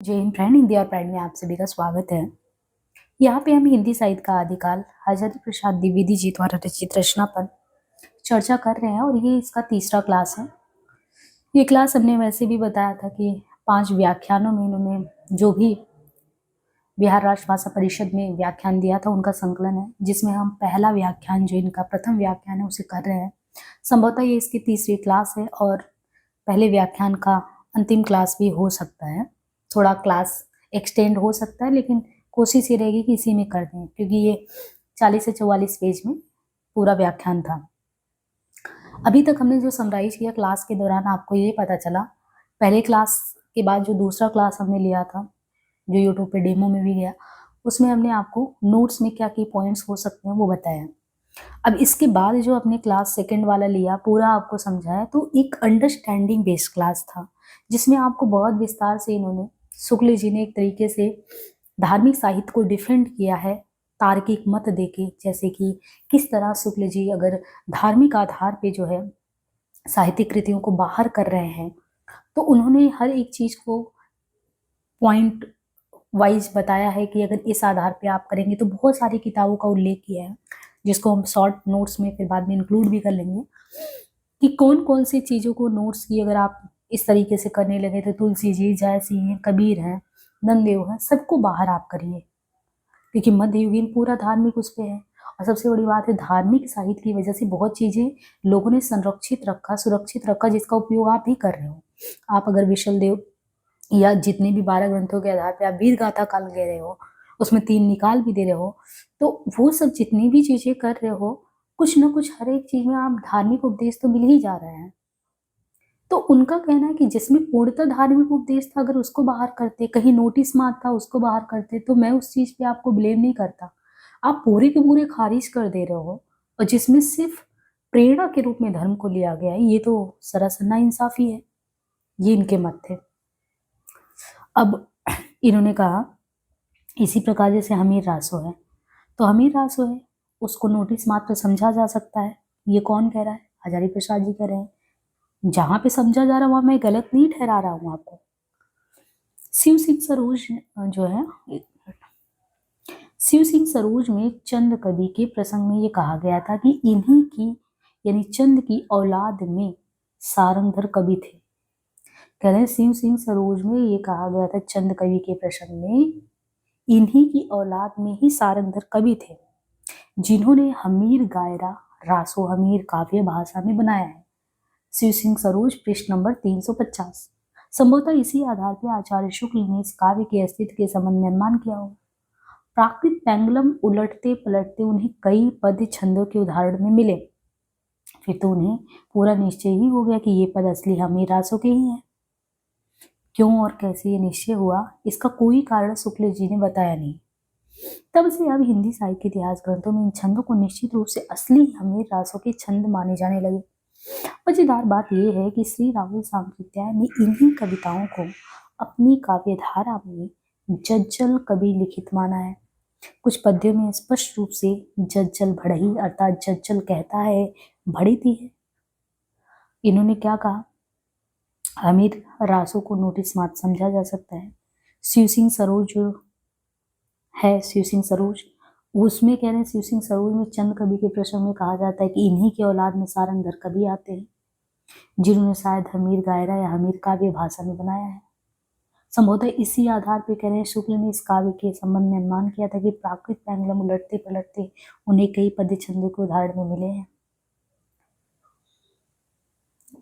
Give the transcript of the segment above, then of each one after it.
जय हिंद फ्रेंड, हिंदी और प्राइड में आप सभी का स्वागत है। यहाँ पे हम हिंदी साहित्य का आदिकाल आचार्य प्रसाद द्विवेदी जी द्वारा रचित रचना पर चर्चा कर रहे हैं और ये इसका तीसरा क्लास है। ये क्लास हमने वैसे भी बताया था कि 5 व्याख्यानों में इन्होंने जो भी बिहार राष्ट्र भाषा परिषद में व्याख्यान दिया था उनका संकलन है, जिसमें हम पहला व्याख्यान जो इनका प्रथम व्याख्यान है उसे कर रहे हैं। संभवतः ये इसकी तीसरी क्लास है और पहले व्याख्यान का अंतिम क्लास भी हो सकता है। थोड़ा क्लास एक्सटेंड हो सकता है, लेकिन कोशिश ये रहेगी कि इसी में कर दें, क्योंकि ये 40 से 44 पेज में पूरा व्याख्यान था। अभी तक हमने जो समराइज किया क्लास के दौरान, आपको ये पता चला पहले क्लास के बाद जो दूसरा क्लास हमने लिया था, जो यूट्यूब पे डेमो में भी गया, उसमें हमने आपको नोट्स में क्या की पॉइंट्स हो सकते हैं वो बताया। अब इसके बाद जो अपने क्लास सेकंड वाला लिया, पूरा आपको समझाया, तो एक अंडरस्टैंडिंग बेस्ड क्लास था, जिसमें आपको बहुत विस्तार से इन्होंने, शुक्ल जी ने एक तरीके से धार्मिक साहित्य को डिफेंड किया है तार्किक मत देके, जैसे कि किस तरह शुक्ल जी अगर धार्मिक आधार पे जो है साहित्यिक कृतियों को बाहर कर रहे हैं, तो उन्होंने हर एक चीज को पॉइंट वाइज बताया है कि अगर इस आधार पे आप करेंगे, तो बहुत सारी किताबों का उल्लेख किया है, जिसको हम शॉर्ट नोट्स में फिर बाद में इंक्लूड भी कर लेंगे कि कौन कौन सी चीज़ों को नोट्स की अगर आप इस तरीके से करने लगे तो तुलसी जी, जय सिंह हैं, कबीर हैं, नंददेव हैं, सबको बाहर आप करिए, क्योंकि मध्ययुगीन पूरा धार्मिक उस पे है। और सबसे बड़ी बात है, धार्मिक साहित्य की वजह से बहुत चीज़ें लोगों ने संरक्षित रखा, सुरक्षित रखा, जिसका उपयोग आप भी कर रहे हो। आप अगर विशल देव या जितने भी 12 ग्रंथों के आधार पे आप वीर गाथा काल ले रहे हो, उसमें 3 निकाल भी दे रहे हो, तो वो सब जितनी भी चीजें कर रहे हो, कुछ ना कुछ हर एक चीज में आप धार्मिक उपदेश तो मिल ही जा रहे हैं। तो उनका कहना है कि जिसमें पूर्णतः धार्मिक उपदेश था, अगर उसको बाहर करते, कहीं नोटिस में आता उसको बाहर करते, तो मैं उस चीज पे आपको ब्लेम नहीं करता। आप पूरे के पूरे खारिज कर दे रहे हो, और जिसमें सिर्फ प्रेरणा के रूप में धर्म को लिया गया है, ये तो सरासर नाइंसाफी है। ये इनके मत थे। अब इन्होंने कहा, इसी प्रकार जैसे हमीर रासो है, तो हमीर रासो है उसको नोटिस मात्र समझा जा सकता है। ये कौन कह रहा है? हजारी प्रसाद जी कह रहे हैं। जहां पे समझा जा रहा है वहां मैं गलत नहीं ठहरा रहा हूं आपको। शिव सिंह सरोज जो है, शिव सिंह सरोज में चंद कवि के प्रसंग में ये कहा गया था कि इन्हीं की, यानी चंद की औलाद में सारंगधर कवि थे। कह रहे हैं शिव सिंह सरोज में ये कहा गया था चंद कवि के प्रसंग में, इन्हीं की औलाद में ही सारंगधर कवि थे, जिन्होंने हमीर गायरा रासो हमीर काव्य भाषा में बनाया है। शिव सिंह सरोज, पृष्ठ नंबर 350। संभवतः इसी आधार पर आचार्य शुक्ल ने इस काव्य के अस्तित्व के संबंध में अनुमान किया हो। प्राकृत पेंगुलम उलटते पलटते उन्हें कई पद छंदों के उदाहरण में मिले, फिर तो उन्हें पूरा निश्चय ही हो गया कि ये पद असली हमीर रासो के ही हैं। क्यों और कैसे ये निश्चय हुआ, इसका कोई कारण शुक्ल जी ने बताया नहीं। तब से अब हिंदी साहित्य के इतिहास ग्रंथों में इन छंदों को निश्चित रूप से असली हमीर रासों के छंद माने जाने लगे। मजेदार बात यह है कि श्री राहुल सांकृत्यायन ने इन्हीं कविताओं को अपनी काव्यधारा में जज्जल कवि लिखित माना है। कुछ पद्यों में स्पष्ट रूप से जज्जल भड़ही, अर्थात जज्जल कहता है भड़ीती है। इन्होंने क्या कहा, हमीर रासों को नोटिस मात्र समझा जा सकता है। शिव सिंह सरोज जो है, शिव सिंह सरोज, उसमें कह रहे हैं शिव सिंह सरोज में चंद कवि के प्रसंग में कहा जाता है कि इन्हीं के औलाद में सारंगधर कवि आते हैं, जिन्होंने शायद हमीर गायरा या हमीर काव्य भाषा में बनाया है। संभवतः इसी आधार पर कह रहे हैं शुक्ल ने इस काव्य के संबंध में अनुमान किया था कि प्राकृत पेंगुलम उलटते पलटते उन्हें कई पद्य छंदों के उदाहरण में मिले हैं।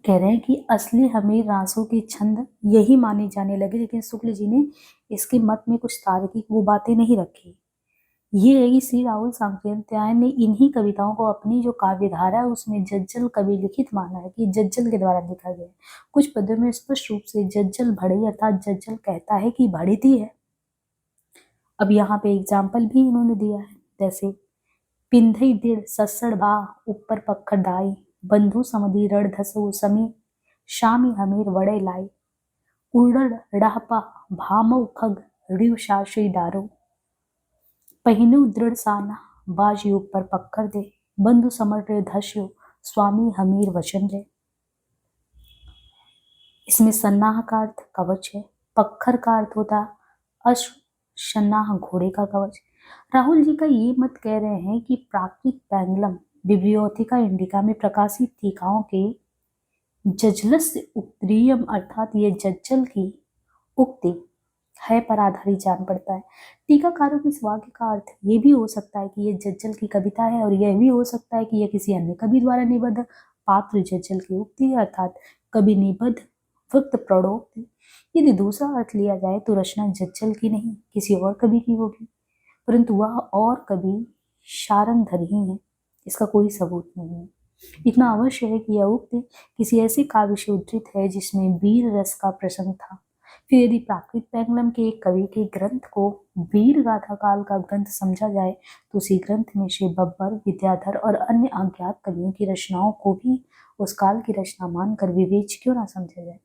कह रहे हैं कि असली हमीर रासों के छंद यही माने जाने लगे, लेकिन शुक्ल जी ने इसके मत में कुछ तार्किक वो बातें नहीं रखी। ये है कि श्री राहुल सांकृत्यायन ने इन्हीं कविताओं को अपनी जो काव्यधारा है उसमें जज्जल कवि लिखित माना है कि जज्जल के द्वारा लिखा गया है। कुछ पद्यों में स्पष्ट रूप से जज्जल भड़ई, अर्थात जज्जल कहता है कि भड़ीती है। अब यहाँ पे एग्जाम्पल भी इन्होंने दिया है, जैसे पिंधई दिड़ सस्सड़ बा ऊपर पक्खर दाई, बंधु समधि रड़ धसो समी, शामी हमीर वड़े लाई, उड़ड़ डहपा भामौ खग ऋव शाशी डारो, पहिनु दृढ़ साना बाजी ऊपर पक्कर दे, बंधु समर रे धस्यो स्वामी हमीर वचन रे। इसमें सन्नाह का अर्थ कवच है, पक्खर का अर्थ होता अश्वशन्नाह, घोड़े का कवच। राहुल जी का ये मत कह रहे हैं कि प्राकृत पैंगलम बिब्लियोथिका इंडिका में प्रकाशित टीकाओं के जजलस्य उत्तरीयम अर्थात ये जज्जल की उक्ति है पर आधारित जान पड़ता है। टीकाकारों के इस वाक्य का अर्थ ये भी हो सकता है कि ये जज्जल की कविता है, और यह भी हो सकता है कि यह किसी अन्य कवि द्वारा निबद्ध पात्र जज्जल की उक्ति है, अर्थात कवि निबद्ध वक्त प्रणोक्ति। यदि दूसरा अर्थ लिया जाए तो रचना जज्जल की नहीं किसी और कवि की होगी, परंतु वह और कवि शारंगधर ही है, इसका कोई सबूत नहीं है। इतना अवश्य है कि यह उक्ति किसी ऐसे काव्य से उद्धृत है जिसमें वीर रस का प्रसंग था। फिर यदि प्राकृत पैंगलम के एक कवि के ग्रंथ को वीर गाथा काल का ग्रंथ समझा जाए तो उसी ग्रंथ में श्री बब्बर, विद्याधर और अन्य अज्ञात कवियों की रचनाओं को भी उस काल की रचना मानकर विवेच्य क्यों ना समझा जाए।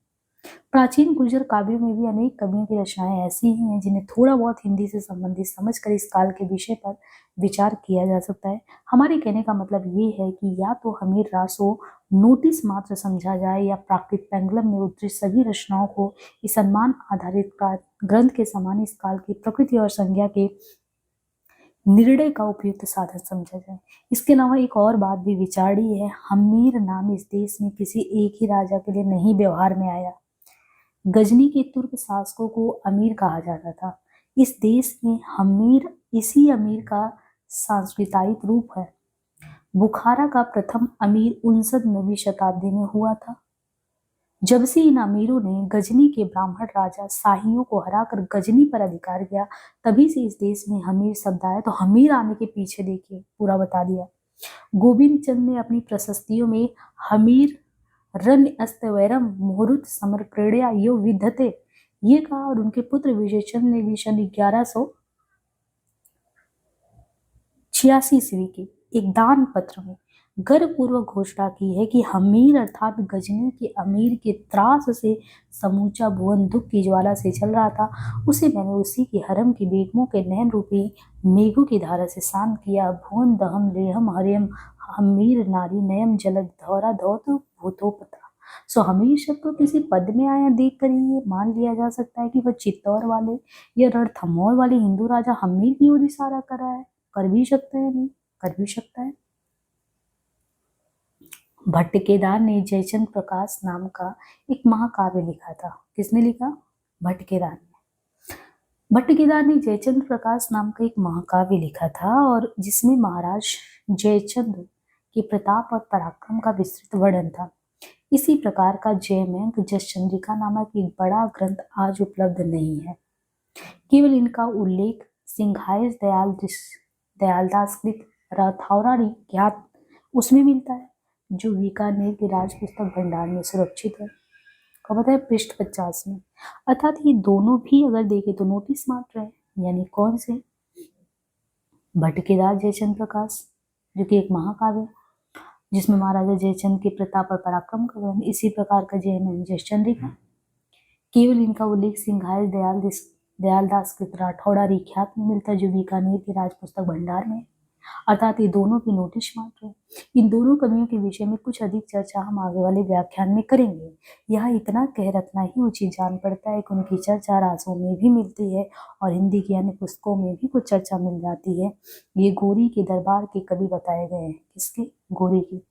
प्राचीन गुर्जर काव्यों में भी अनेक कवियों की रचनाएं ऐसी ही हैं जिन्हें थोड़ा बहुत हिंदी से संबंधित समझकर इस काल के विषय पर विचार किया जा सकता है। हमारे कहने का मतलब ये है कि या तो हमीर रासो नोटिस मात्र समझा जाए या प्राकृत पैंगलम में उद्धृत सभी रचनाओं को इस सम्मान आधारित ग्रंथ के समान इस काल की प्रकृति और संज्ञा के निर्णय का उपयुक्त साधन समझा जाए। इसके अलावा एक और बात भी विचारणीय है। हमीर नाम इस देश में किसी एक ही राजा के लिए नहीं व्यवहार में आया। गजनी के तुर्क शासकों को अमीर कहा जाता था। इस देश में हमीर इसी अमीर का सांस्कृतिक रूप है। बुखारा का प्रथम अमीर 59वीं शताब्दी में हुआ था। जब से इन अमीरों ने गजनी के ब्राह्मण राजा शाहियों को हराकर गजनी पर अधिकार किया, तभी से इस देश में हमीर शब्द आया। तो हमीर आने के पीछे देखिए पूरा बता दिया। गोविंद चंद ने अपनी प्रशस्तियों में हमीर रन अस्तवैरम मुहूर्त समर्प्रणया यो विधते ये कहा, और उनके पुत्र विजय चंद ने भी सन 1186 ईस्वी के एक दान पत्र में गर्वपूर्वक घोषणा की है कि हमीर अर्थात गजनी के अमीर के त्रास से समूचा भुवन दुख की ज्वाला से चल रहा था, उसे मैंने उसी के हरम की बेगमों के नैन रूपी मेघों की धारा से शांत किया। भुवन दहम लेहम हरियम हमीर नारी नयम जलद धौरा धौत भूतोपता। सो हमीर शब्द को किसी पद में आया देखकर ही ये मान लिया जा सकता है कि वह चित्तौड़ वाले या रणथंभौर वाले हिंदू राजा हमीर की ओर इशारा कर रहा है। कर भी सकता है, नहीं कर भी सकता है। भट्टकेदार ने जयचंद प्रकाश नाम का एक महाकाव्य लिखा था। किसने लिखा? भट्टकेदार ने। भट्टकेदार ने जयचंद प्रकाश नाम का एक महाकाव्य लिखा था, और जिसमें महाराज जयचंद के प्रताप और पराक्रम का विस्तृत वर्णन था। इसी प्रकार का जयमेघ जसचंद्रिका नामक एक बड़ा ग्रंथ आज उपलब्ध नहीं है। केवल इनका उल्लेख सिंघायस दयालदासकृत राथौराणी ज्ञात उसमें मिलता है, जो बीकानेर के राज पुस्तक भंडार में सुरक्षित है। कब है? पृष्ठ 50 में। अर्थात ये दोनों भी अगर देखें तो नोटिस मात्र है। यानी कौन से? भट्टकेदार जयचंद प्रकाश, जो कि एक महाकाव्य जिसमें महाराजा जयचंद के प्रताप और पराक्रम का वर्णन। इसी प्रकार का जयमेघ जसचंद्रिका, केवल इनका उल्लेख सिंघायस दयालदास कृत राठौड़ा ख्यात में मिलता है, जो बीकानेर के राज पुस्तक भंडार में। अर्थात ये दोनों भी नोटिस मात्र है। इन दोनों कवियों के विषय में कुछ अधिक चर्चा हम आगे वाले व्याख्यान में करेंगे। यहाँ इतना कह रखना ही उचित जान पड़ता है कि उनकी चर्चा रासों में भी मिलती है और हिंदी की अन्य पुस्तकों में भी कुछ चर्चा मिल जाती है। ये गोरी के दरबार के कवि बताए गए हैं। किसके? गोरी की।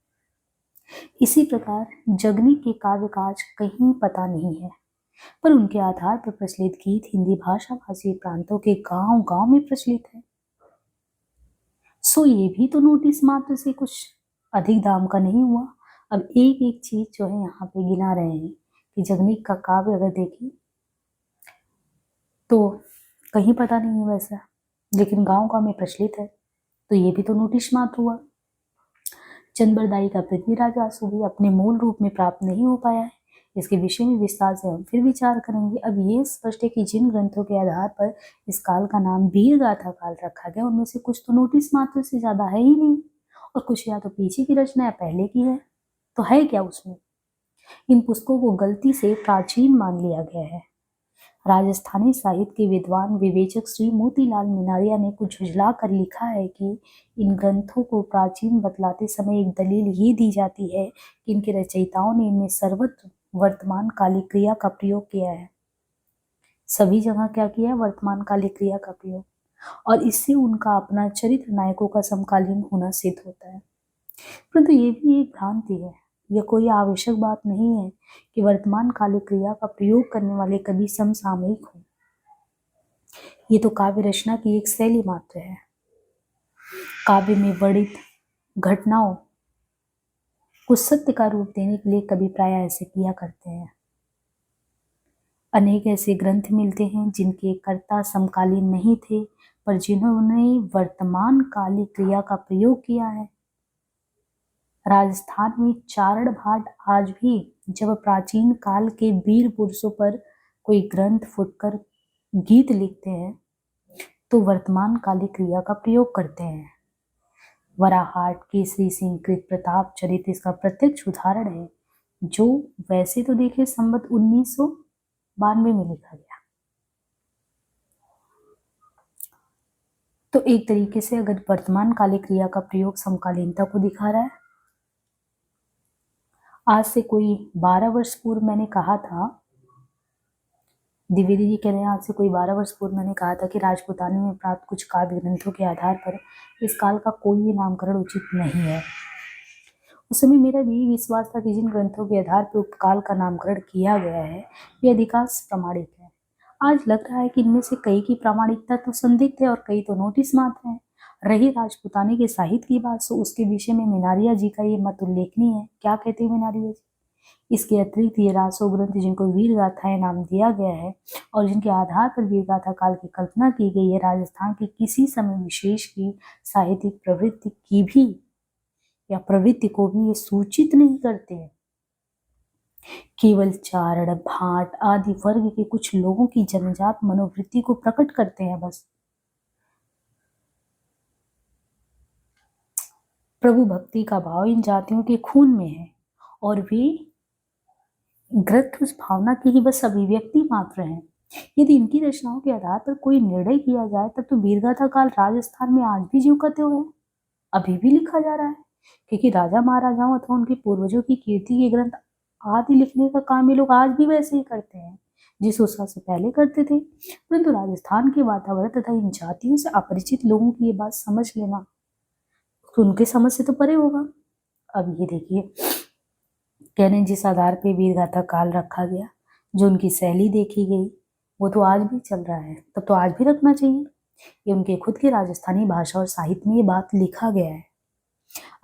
इसी प्रकार जगनी के काव्य का आज कहीं पता नहीं है, पर उनके आधार पर प्रचलित गीत हिंदी भाषा भाषी प्रांतों के गांव गांव में प्रचलित है। सो ये भी तो नोटिस मात्र से कुछ अधिक दाम का नहीं हुआ। अब एक एक चीज जो है यहाँ पे गिना रहे हैं कि जगनीक का काव्य अगर देखें तो कहीं पता नहीं है वैसा, लेकिन गांव गांव में प्रचलित है, तो ये भी तो नोटिस मात्र हुआ। चंद्रबरदाई का पृथ्वीराज आंसू भी अपने मूल रूप में प्राप्त नहीं हो पाया है। इसके विषय में विस्तार से हम फिर विचार करेंगे। अब ये स्पष्ट है कि जिन ग्रंथों के आधार पर इस काल का नाम वीर गाथा काल रखा गया, उनमें से कुछ तो नोटिस मात्र से ज्यादा है ही नहीं, और कुछ या तो पीछे की रचना या पहले की है। तो है क्या उसमें? इन पुस्तकों को गलती से प्राचीन मान लिया गया है। राजस्थानी साहित्य के विद्वान विवेचक श्री मोतीलाल मीनारिया ने कुछ झुझला कर लिखा है कि इन ग्रंथों को प्राचीन बतलाते समय एक दलील ये दी जाती है कि इनके रचयिताओं ने इनमें सर्वत्र वर्तमान कालिक क्रिया का प्रयोग किया है। सभी जगह क्या किया है, वर्तमान कालिक क्रिया का प्रयोग, और इससे उनका अपना चरित्र नायकों का समकालीन होना सिद्ध होता है। परंतु ये भी एक भ्रांति है, यह कोई आवश्यक बात नहीं है कि वर्तमान कालिक क्रिया का प्रयोग करने वाले कभी समसामयिक हो। ये तो काव्य रचना की एक शैली मात्र है। काव्य में वर्णित घटनाओं को सत्य का रूप देने के लिए कवि प्राय ऐसे किया करते हैं। अनेक ऐसे ग्रंथ मिलते हैं जिनके कर्ता समकालीन नहीं थे, पर जिन्होंने वर्तमान कालिक क्रिया का प्रयोग किया है। राजस्थान में चारण भाट आज भी जब प्राचीन काल के वीर पुरुषों पर कोई ग्रंथ फुटकर गीत लिखते हैं तो वर्तमान कालिक क्रिया का प्रयोग करते हैं। वराहाट केसरी सिंह कृत प्रताप चरित इसका प्रत्यक्ष उदाहरण है, जो वैसे तो देखे संवत 1992 में लिखा गया। तो एक तरीके से अगर वर्तमान कालिक क्रिया का प्रयोग समकालीनता को दिखा रहा है। आज से कोई 12 वर्ष पूर्व मैंने कहा था, द्विवेदी जी कह रहे हैं, आज से कोई 12 वर्ष पूर्व मैंने कहा था कि राजपूतानी में प्राप्त कुछ काव्य ग्रंथों के आधार पर इस काल का कोई भी नामकरण उचित नहीं है। उस समय मेरा भी विश्वास था कि जिन ग्रंथों के आधार पर उक्त काल का नामकरण किया गया है वे अधिकांश प्रामाणिक है। आज लग रहा है कि इनमें से कई की प्रामाणिकता तो संदिग्ध है और कई तो नोटिस मात्र है। रही राजपूतानी के साहित्य की बात, तो उसके विषय में मिनारिया जी का ये मत उल्लेखनीय है। क्या कहते हैं मिनारिया जी? इसके अतिरिक्त ये रासो ग्रंथ जिनको वीर गाथाएं नाम दिया गया है और जिनके आधार पर वीर गाथा काल की कल्पना की गई है, राजस्थान के किसी समय विशेष की साहित्यिक प्रवृत्ति की भी या प्रवृत्ति को भी ये सूचित नहीं करते हैं। केवल चारण भाट आदि वर्ग के कुछ लोगों की जन्मजात मनोवृत्ति को प्रकट करते हैं बस। प्रभु भक्ति का भाव इन जातियों के खून में है और वे ग्रंथ उस भावना की ही बस अभिव्यक्ति मात्र हैं। यदि इनकी रचनाओं के आधार पर कोई निर्णय किया जाए तब तो वीरगाथा काल राजस्थान में आज भी जीवकते हुए अभी भी लिखा जा रहा है, क्योंकि राजा महाराजाओं अथवा उनके पूर्वजों की कीर्ति के ग्रंथ आदि लिखने का काम ये लोग आज भी वैसे ही करते हैं जिस उत्साह से पहले करते थे। परंतु राजस्थान के वातावरण तथा इन जातियों से अपरिचित लोगों की ये बात समझ लेना तो उनके समझ से तो परे होगा। अब ये देखिए, कहने जिस आधार पे वीरगाथा काल रखा गया, जो उनकी शैली देखी गई, वो तो आज भी चल रहा है, तब तो आज भी रखना चाहिए। ये उनके खुद के राजस्थानी भाषा और साहित्य में ये बात लिखा गया है।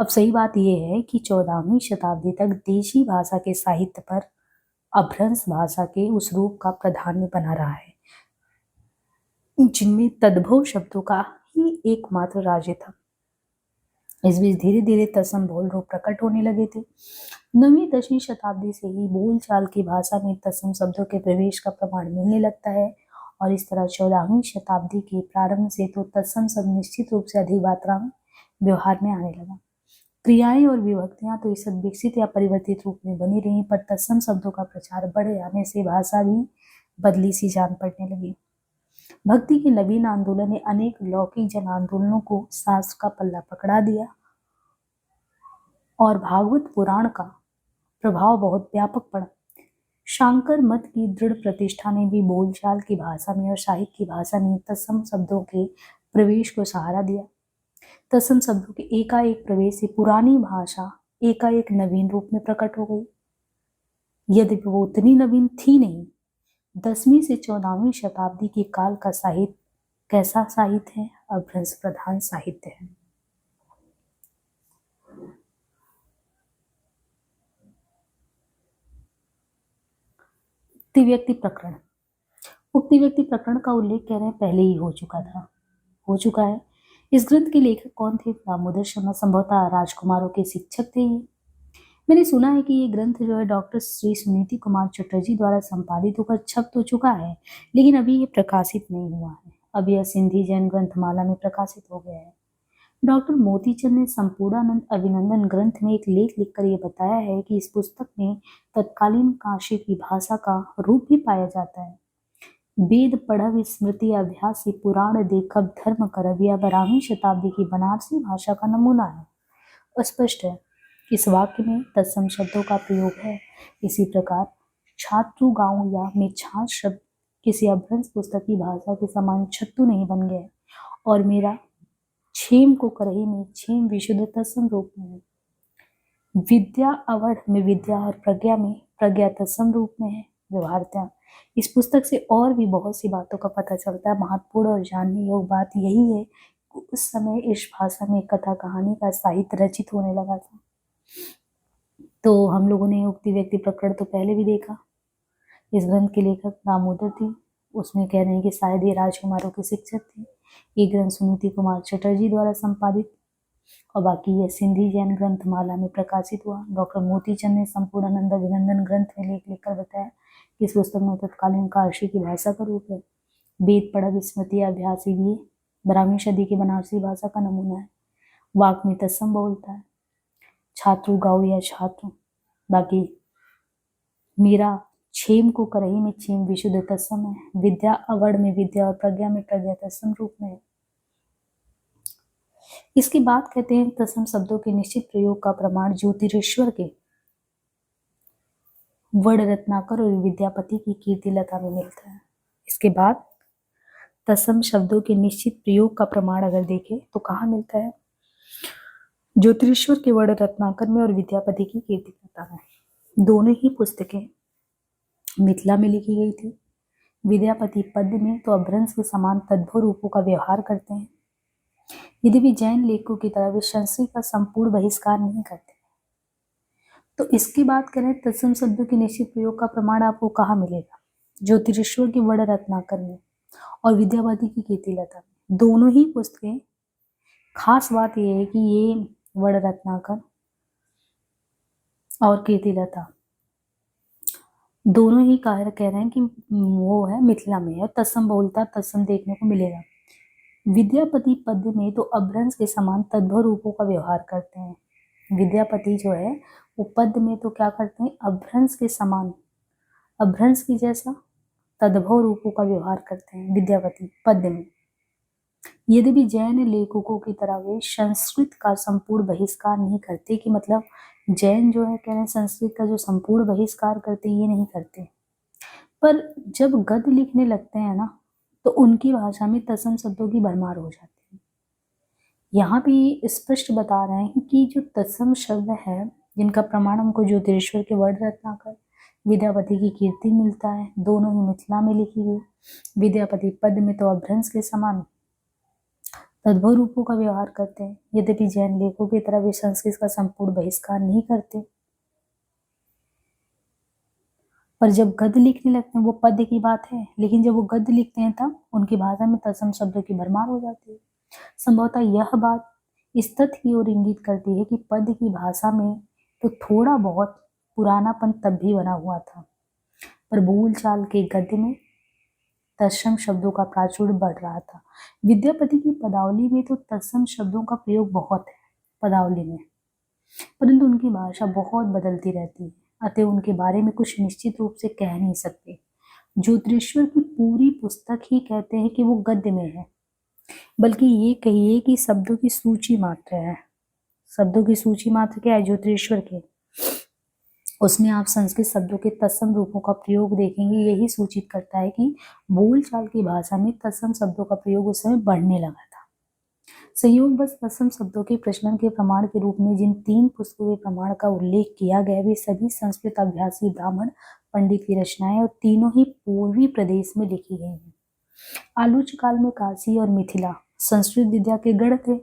अब सही बात यह है कि 14वीं शताब्दी तक देशी भाषा के साहित्य पर अभ्रंश भाषा के उस रूप का प्राधान्य बना रहा है जिनमें तद्भव शब्दों का ही एकमात्र राज्य था। इस बीच धीरे धीरे तत्सम बोल रूप प्रकट होने लगे थे। 9वीं 10वीं शताब्दी से ही बोलचाल की भाषा में तत्सम शब्दों के प्रवेश का प्रमाण मिलने लगता है और इस तरह 14वीं शताब्दी के प्रारंभ से तो तत्सम शब्द निश्चित रूप से अधिक मात्रा में व्यवहार में आने लगा। क्रियाएं और विभक्तियां तो इस विकसित या परिवर्तित रूप में बनी रही, पर तत्सम शब्दों का प्रचार बढ़ जाने से भाषा भी बदली सी जान पड़ने लगी। भक्ति के नवीन आंदोलन ने अनेक लौकिक जन आंदोलनों को शास्त्र का पल्ला पकड़ा दिया और भागवत पुराण का प्रभाव बहुत व्यापक पड़ा। शांकर मत की दृढ़ प्रतिष्ठा ने भी बोलचाल की भाषा में और साहित्य की भाषा में तत्सम शब्दों के प्रवेश को सहारा दिया। तत्सम शब्दों के एकाएक प्रवेश से पुरानी भाषा एकाएक नवीन रूप में प्रकट हो गई। यद्यपि वो उतनी नवीन थी नहीं। 10वीं से 14वीं शताब्दी के काल का साहित्य कैसा साहित्य है? अभ्रंश प्रधान साहित्य है। उक्ति व्यक्ति प्रकरण, उक्ति व्यक्ति प्रकरण का उल्लेख कह रहे हैं पहले ही हो चुका है। इस ग्रंथ के लेखक कौन थे? दामोदर शर्मा, संभवतः राजकुमारों के शिक्षक थे ये। मैंने सुना है कि ये ग्रंथ जो है डॉक्टर श्री सुनीति कुमार चटर्जी द्वारा संपादित होकर छप तो चुका है, लेकिन अभी ये प्रकाशित नहीं हुआ है। अब यह सिंधी जैन ग्रंथमाला में प्रकाशित हो गया है। डॉक्टर मोतीचंद ने संपूर्णानंद अभिनंदन ग्रंथ में एक लेख लिखकर ये बताया है कि इस पुस्तक में तत्कालीन काशी की भाषा का रूप भी पाया जाता है। वेद पढ़व स्मृति अभ्यास से पुराण देखब धर्म करब यह 12वीं शताब्दी की बनारसी भाषा का नमूना है। स्पष्ट है इस वाक्य में तत्सम शब्दों का प्रयोग है। इसी प्रकार छात्रु गांव या में छात्र शब्द किसी अभ्रंश पुस्तक की भाषा के समान छत्तू नहीं बन गए, और मेरा क्षेम को करही में क्षेम विशुद्ध तत्सम रूप में है। विद्या अवढ़ में विद्या और प्रज्ञा में प्रज्ञा तत्सम रूप में है। व्यवहारतः इस पुस्तक से और भी बहुत सी बातों का पता चलता है। महत्वपूर्ण और जानने योग्य बात यही है कि उस समय इस भाषा में कथा कहानी का साहित्य रचित होने लगा था। तो हम लोगों ने उक्ति व्यक्ति प्रकरण तो पहले भी देखा। इस ग्रंथ के लेखक दामोदर थे। उसमें कह रहे हैं कि शायद ये राजकुमारों के शिक्षक थे। ये ग्रंथ सुनीति कुमार चटर्जी द्वारा संपादित, और बाकी ये सिंधी जैन ग्रंथमाला में प्रकाशित हुआ। डॉक्टर मोतीचंद ने संपूर्णानंद अभिनंदन ग्रंथ में लेख लिखकर बताया कि इस पुस्तक में तत्कालीन काशी की भाषा का रूप है। वेद पढ़ब स्मृति अभ्यास भी 12वीं सदी की बनारसी भाषा का नमूना है। वाक में तत्सम बोलता है, छात्रु गाओ या छात्र। बाकी मेरा क्षेम को करही में क्षेम विशुद्ध तत्सम है। विद्या अवढ़ में विद्या और प्रज्ञा में प्रज्ञा तत्सम रूप में है। इसकी बात कहते हैं तत्सम शब्दों के निश्चित प्रयोग का प्रमाण ज्योतिरेश्वर के वड रत्नाकर और विद्यापति की कीर्तिलता में मिलता है। इसके बाद तत्सम शब्दों के निश्चित प्रयोग का प्रमाण अगर देखें तो कहाँ मिलता है? ज्योतिरेश्वर के वड रत्नाकर में और विद्यापति की कीर्तिलता में। दोनों ही पुस्तकें मिथिला में लिखी गई थी। विद्यापति पद्य में तो अभ्रंश के समान तद्भव रूपों का व्यवहार करते हैं। यद्यपि जैन लेखकों की तरह वे संस्कृत का संपूर्ण बहिष्कार नहीं करते। तो इसकी बात करें तत्सम शब्दों के निश्चित प्रयोग का प्रमाण आपको कहाँ मिलेगा? ज्योतिरेश्वर के वड रत्नाकर में और विद्यापति की कीर्तिलता में। दोनों ही पुस्तकें, खास बात यह है कि ये वड रत्नाकर और कीर्तिलता दोनों ही कह रहे हैं कि वो है मिथिला में है। तत्सम बोलता तत्सम देखने को मिलेगा। विद्यापति पद्य में तो अभ्रंश के समान तद्भव रूपों का व्यवहार करते हैं। विद्यापति जो है वो पद्य में तो क्या करते हैं? अभ्रंश के समान, अभ्रंश की जैसा तद्भव रूपों का व्यवहार करते हैं विद्यापति पद्य में। यद्यपि जैन लेखकों की तरह वे संस्कृत का संपूर्ण बहिष्कार नहीं करते, कि मतलब जैन जो है कह रहे हैं संस्कृत का जो संपूर्ण बहिष्कार करते ये नहीं करते, पर जब गद्य लिखने लगते हैं ना तो उनकी भाषा में तत्सम शब्दों की भरमार हो जाती है। यहाँ भी स्पष्ट बता रहे हैं कि जो तत्सम शब्द है जिनका प्रमाण हमको ज्योतिरेश्वर के वड रत्नाकर, विद्यापति की कीर्ति मिलता है, दोनों ही मिथिला में लिखी गई। विद्यापति पद्य में तो अभ्रंश के समान तद्भव रूपों का व्यवहार करते हैं। यद्यपि जैन लेखों की तरह वे संस्कृत का संपूर्ण बहिष्कार नहीं करते, पर जब गद्य लिखने लगते हैं, वो पद्य की बात है, लेकिन जब वो गद्य लिखते हैं तब उनकी भाषा में तत्सम शब्दों की भरमार हो जाती है। संभवतः यह बात इस तथ्य की ओर इंगित करती है कि पद्य की भाषा में तो थोड़ा बहुत पुरानापन तब भी बना हुआ था, पर बोलचाल के गद्य में तत्सम शब्दों का प्राचुर्य बढ़ रहा था। विद्यापति की पदावली में तो तत्सम शब्दों का प्रयोग बहुत है पदावली में, परंतु उनकी भाषा बहुत बदलती रहती है, अतः उनके बारे में कुछ निश्चित रूप से कह नहीं सकते। ज्योतिरेश्वर की पूरी पुस्तक ही कहते हैं कि वो गद्य में है, बल्कि ये कहिए कि शब्दों की सूची मात्र है। शब्दों की सूची मात्र क्या है ज्योतिरेश्वर के? उसमें आप संस्कृत शब्दों के तत्सम रूपों का प्रयोग देखेंगे। यही सूचित करता है कि बोलचाल की भाषा में तत्सम शब्दों का प्रयोग उस समय बढ़ने लगा था। संयोग बस तत्सम शब्दों के प्रचलन के प्रमाण के रूप में जिन 3 पुस्तकों के प्रमाण का उल्लेख किया गया वे सभी संस्कृत अभ्यासी ब्राह्मण पंडित की रचनाएं और तीनों ही पूर्वी प्रदेश में लिखी गई हैं। आलूच काल में काशी और मिथिला संस्कृत विद्या के गढ़ थे।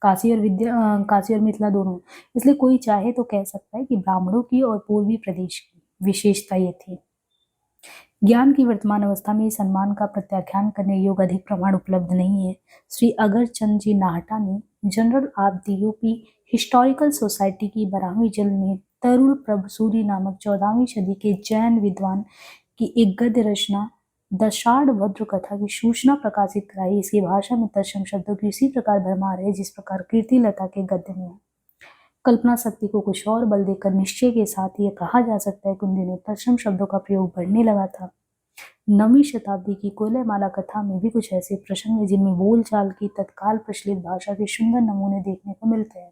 काशी और मिथिला दोनों, इसलिए कोई चाहे तो कह सकता है कि ब्राह्मणों की और पूर्वी प्रदेश की विशेषता ये थी। ज्ञान की वर्तमान अवस्था में इस अनुमान का प्रत्याख्यान करने योग्य अधिक प्रमाण उपलब्ध नहीं है। श्री अगरचंद जी नाहटा ने general of the UP historical society की 12वीं जल्द में तरुण प्रभसूरी नामक 14वीं सदी के जैन विद्वान की एक गद्य रचना दशाढ़ भद्र कथा की सूचना प्रकाशित कराई। इसकी भाषा में तत्सम शब्दों की उसी प्रकार भरमार है जिस प्रकार कीर्तिलता के गद्य में है। कल्पना शक्ति को कुछ और बल देकर निश्चय के साथ यह कहा जा सकता है कि उन दिनों तत्सम शब्दों का प्रयोग बढ़ने लगा था। 9वीं शताब्दी की कोलेमाला कथा में भी कुछ ऐसे प्रसंग हैं जिनमें बोलचाल की तत्काल प्रचलित भाषा के सुंदर नमूने देखने को मिलते हैं।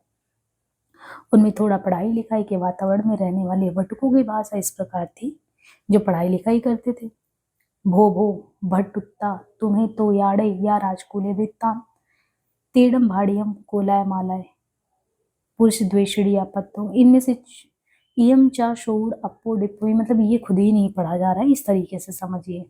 उनमें थोड़ा पढ़ाई लिखाई के वातावरण में रहने वाले वटुकों की भाषा इस प्रकार थी जो पढ़ाई लिखाई करते थे। भो भो भट्टुत्ता तुम्हें तो याड़े या राजकुले वृत्तान तेडम भाड़ियम कोलाय मालाय पुरुष द्वेषिणी आपत्तो, इनमें से इयम चा शोर अपो डिपोई, मतलब ये खुद ही नहीं पढ़ा जा रहा है, इस तरीके से समझिए।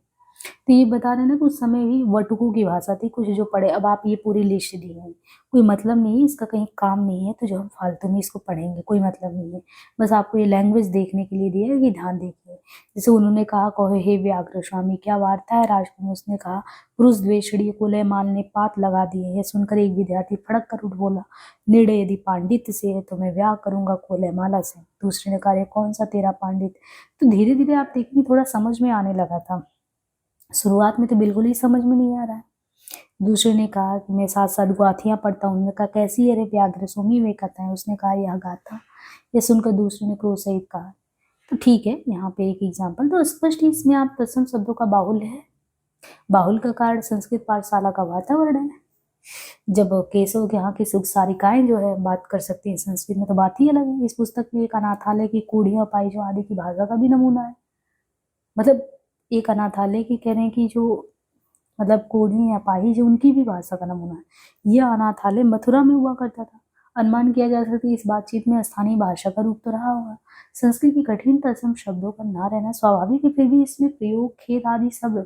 तो ये बता रहे ना कि उस समय भी वटुकों की भाषा थी, कुछ जो पढ़े। अब आप ये पूरी लिस्ट दी है, कोई मतलब नहीं है इसका, कहीं काम नहीं है, तो जो हम फालतू में इसको पढ़ेंगे कोई मतलब नहीं है। बस आपको ये लैंग्वेज देखने के लिए दिया है कि ध्यान देखिए। जैसे उन्होंने कहा, कहे हे व्याघ्र स्वामी क्या वार्ता है राजकुमार। उसने कहा, पुरुष द्वेषड़ी कुलय माल ने पात लगा दिए। यह सुनकर एक विद्यार्थी फड़क कर उठ बोला, निर्णय यदि पांडित्य से है तो मैं ब्याह करूंगा कोलय माला से। दूसरे ने कहा, कौन सा तेरा पांडित्य। तो धीरे धीरे आप देखेंगे थोड़ा समझ में आने लगा था, शुरुआत में तो बिल्कुल ही समझ में नहीं आ रहा है। दूसरे ने कहा कि मैं साथ साथ गाथियां पढ़ता हूँ। उन्होंने कहा, कैसी है रे व्याघ्र स्वामी वे कहता है। उसने कहा, यह गाथा। यह सुनकर दूसरे ने क्रोध सहित कहा, तो ठीक है, यहाँ पे एक एग्जाम्पल तो स्पष्ट ही इसमें आप तत्सम शब्दों का बाहुल्य है। बाहुल का कारण संस्कृत पाठशाला का वातावरण है। जब केशव के यहाँ की सुख सारिकाएं जो है बात कर सकती हैं संस्कृत में, तो बात ही अलग है। इस पुस्तक में एक अनाथालय की कूड़ियां पाई जो आदि की भाषा का भी नमूना है। मतलब एक अनाथालय की कह रहे हैं कि जो मतलब कोढ़ी या पाही जो उनकी भी भाषा का नमूना है। यह अनाथालय मथुरा में हुआ करता था। अनुमान किया जा सकता है इस बातचीत में स्थानीय भाषा का रूप तो रहा होगा। संस्कृत की कठिन तत्सम शब्दों का ना रहना स्वाभाविक है, फिर भी इसमें प्रयोग खेद आदि शब्द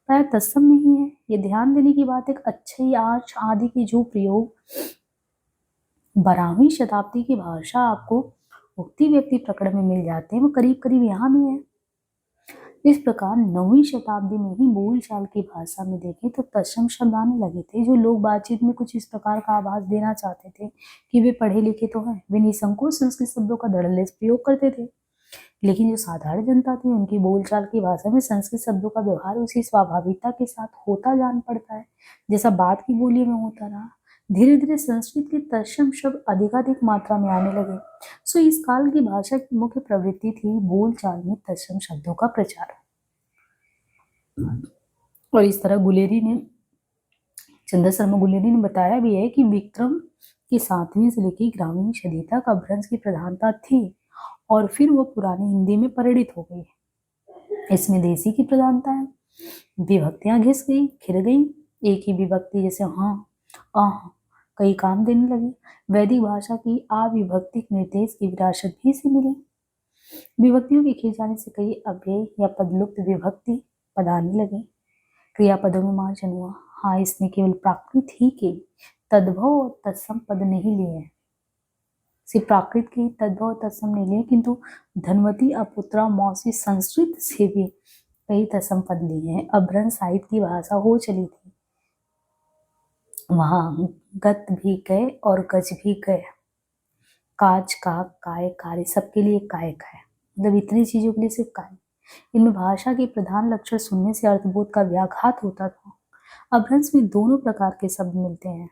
प्राय तत्सम नहीं है। ये ध्यान देने की बात, एक अच्छे आच आदि के जो प्रयोग 12वीं शताब्दी की भाषा आपको उक्ति व्यक्ति प्रकरण में मिल जाते हैं, वो करीब करीब यहाँ भी है। इस प्रकार 9वीं शताब्दी में ही बोलचाल की भाषा में देखें तो तत्सम शब्द आने लगे थे, जो लोग बातचीत में कुछ इस प्रकार का आभास देना चाहते थे कि वे पढ़े लिखे तो हैं। वे निसंकोच संस्कृत शब्दों का धड़ल्ले से प्रयोग करते थे, लेकिन जो साधारण जनता थी उनकी बोलचाल की भाषा में संस्कृत शब्दों का व्यवहार उसी स्वाभाविकता के साथ होता जान पड़ता है जैसा बात की बोली में होता रहा। धीरे धीरे संस्कृत के तत्सम शब्द अधिकाधिक मात्रा में आने लगे। सो इस काल की भाषा की मुख्य प्रवृत्ति थी बोलचाल में तत्सम शब्दों का प्रचार। और इस तरह गुलेरी ने, चंद्र शर्मा गुलेरी ने बताया भी है कि विक्रम की 7वीं से लेकर ग्रामीण सदी तक अपभ्रंश की प्रधानता थी और फिर वो पुरानी हिंदी में परिणित हो गई। इसमें देसी की प्रधानता है, विभक्तियां घिस गई, खिर गई। एक ही विभक्ति जैसे हाँ आह कई काम देने लगी। वैदिक भाषा की अविभक्तिक निर्देश की विरासत भी इसे मिली। विभक्तियों के खिल जाने से कई अव्यय या पदलुप्त विभक्ति पद आने लगे। क्रियापदों में मार्जन हुआ। हाँ, इसने केवल प्राकृत ही के तद्भव और तत्सम पद नहीं लिए, सिर्फ प्राकृत के तद्भव और तत्सम नहीं लिए, किंतु धनवती अपुत्रा मौसी संस्कृत से भी कई तत्सम पद लिए हैं। अपभ्रंश साहित्य की भाषा हो चली थी, वहां गत भी गए और गज भी गए। काज का काय कार्य सबके लिए कायक है, मतलब इतनी चीजों के लिए सिर्फ काय। इनमें भाषा के प्रधान लक्षण सुनने से अर्थबोध का व्याघात होता था। अपभ्रंश में दोनों प्रकार के शब्द मिलते हैं।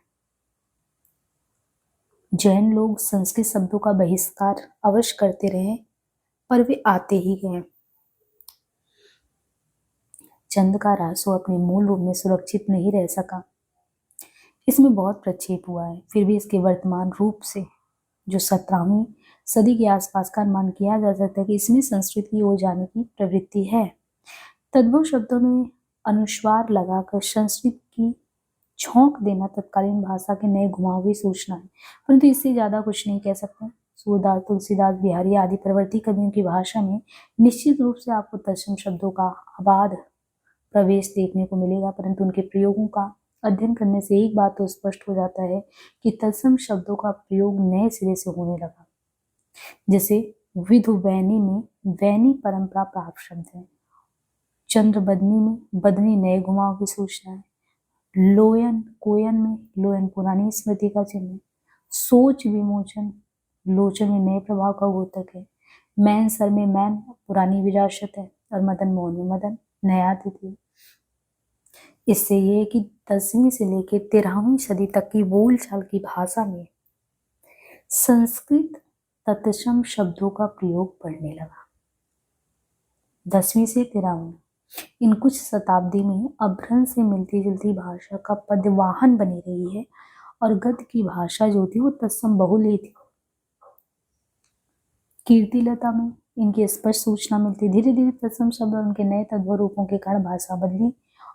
जैन लोग संस्कृत शब्दों का बहिष्कार अवश्य करते रहे, पर वे आते ही गए। चंद का रासो अपने मूल रूप में सुरक्षित नहीं रह सका, इसमें बहुत प्रक्षेप हुआ है। फिर भी इसके वर्तमान रूप से जो 17वीं सदी के आसपास का अनुमान किया जा सकता है कि इसमें संस्कृत की ओर जाने की प्रवृत्ति है। तद्भव शब्दों में अनुस्वार लगाकर संस्कृत की झोंक देना तत्कालीन भाषा के नए घुमाव की सूचना है, परंतु इससे ज्यादा कुछ नहीं कह सकते। सूरदास, तुलसीदास, बिहारी आदि परवर्ती कवियों की भाषा में निश्चित रूप से आपको तत्सम शब्दों का अबाध प्रवेश देखने को मिलेगा, परंतु उनके प्रयोगों का अध्ययन करने से एक बात तो स्पष्ट हो जाता है कि तत्सम शब्दों का प्रयोग नए सिरे से होने लगा। जैसे विधु वैनी में वैनी परंपरा प्राप्त शब्द है, चंद्र बदनी में बदनी नए घुमाव की सूचना है, लोयन कोयन में लोयन पुरानी स्मृति का चिन्ह है, सोच विमोचन लोचन में नए प्रभाव का द्योतक है, मैन सर में मैन पुरानी विरासत है, और मदन मोहन में मदन नया तिथि। इससे ये है कि 10वीं से लेकर 13वीं सदी तक की बोलचाल की भाषा में संस्कृत तत्सम शब्दों का प्रयोग बढ़ने लगा। 10वीं से 13वीं इन कुछ शताब्दी में अपभ्रंश से मिलती जुलती भाषा का पदवाहन बनी रही है, और गद्य की भाषा जो थी वो तत्सम बहुल ही थी। कीर्तिलता में इनकी स्पष्ट सूचना मिलती। धीरे धीरे तत्सम शब्द और उनके नए तद्भव रूपों के कारण भाषा बदली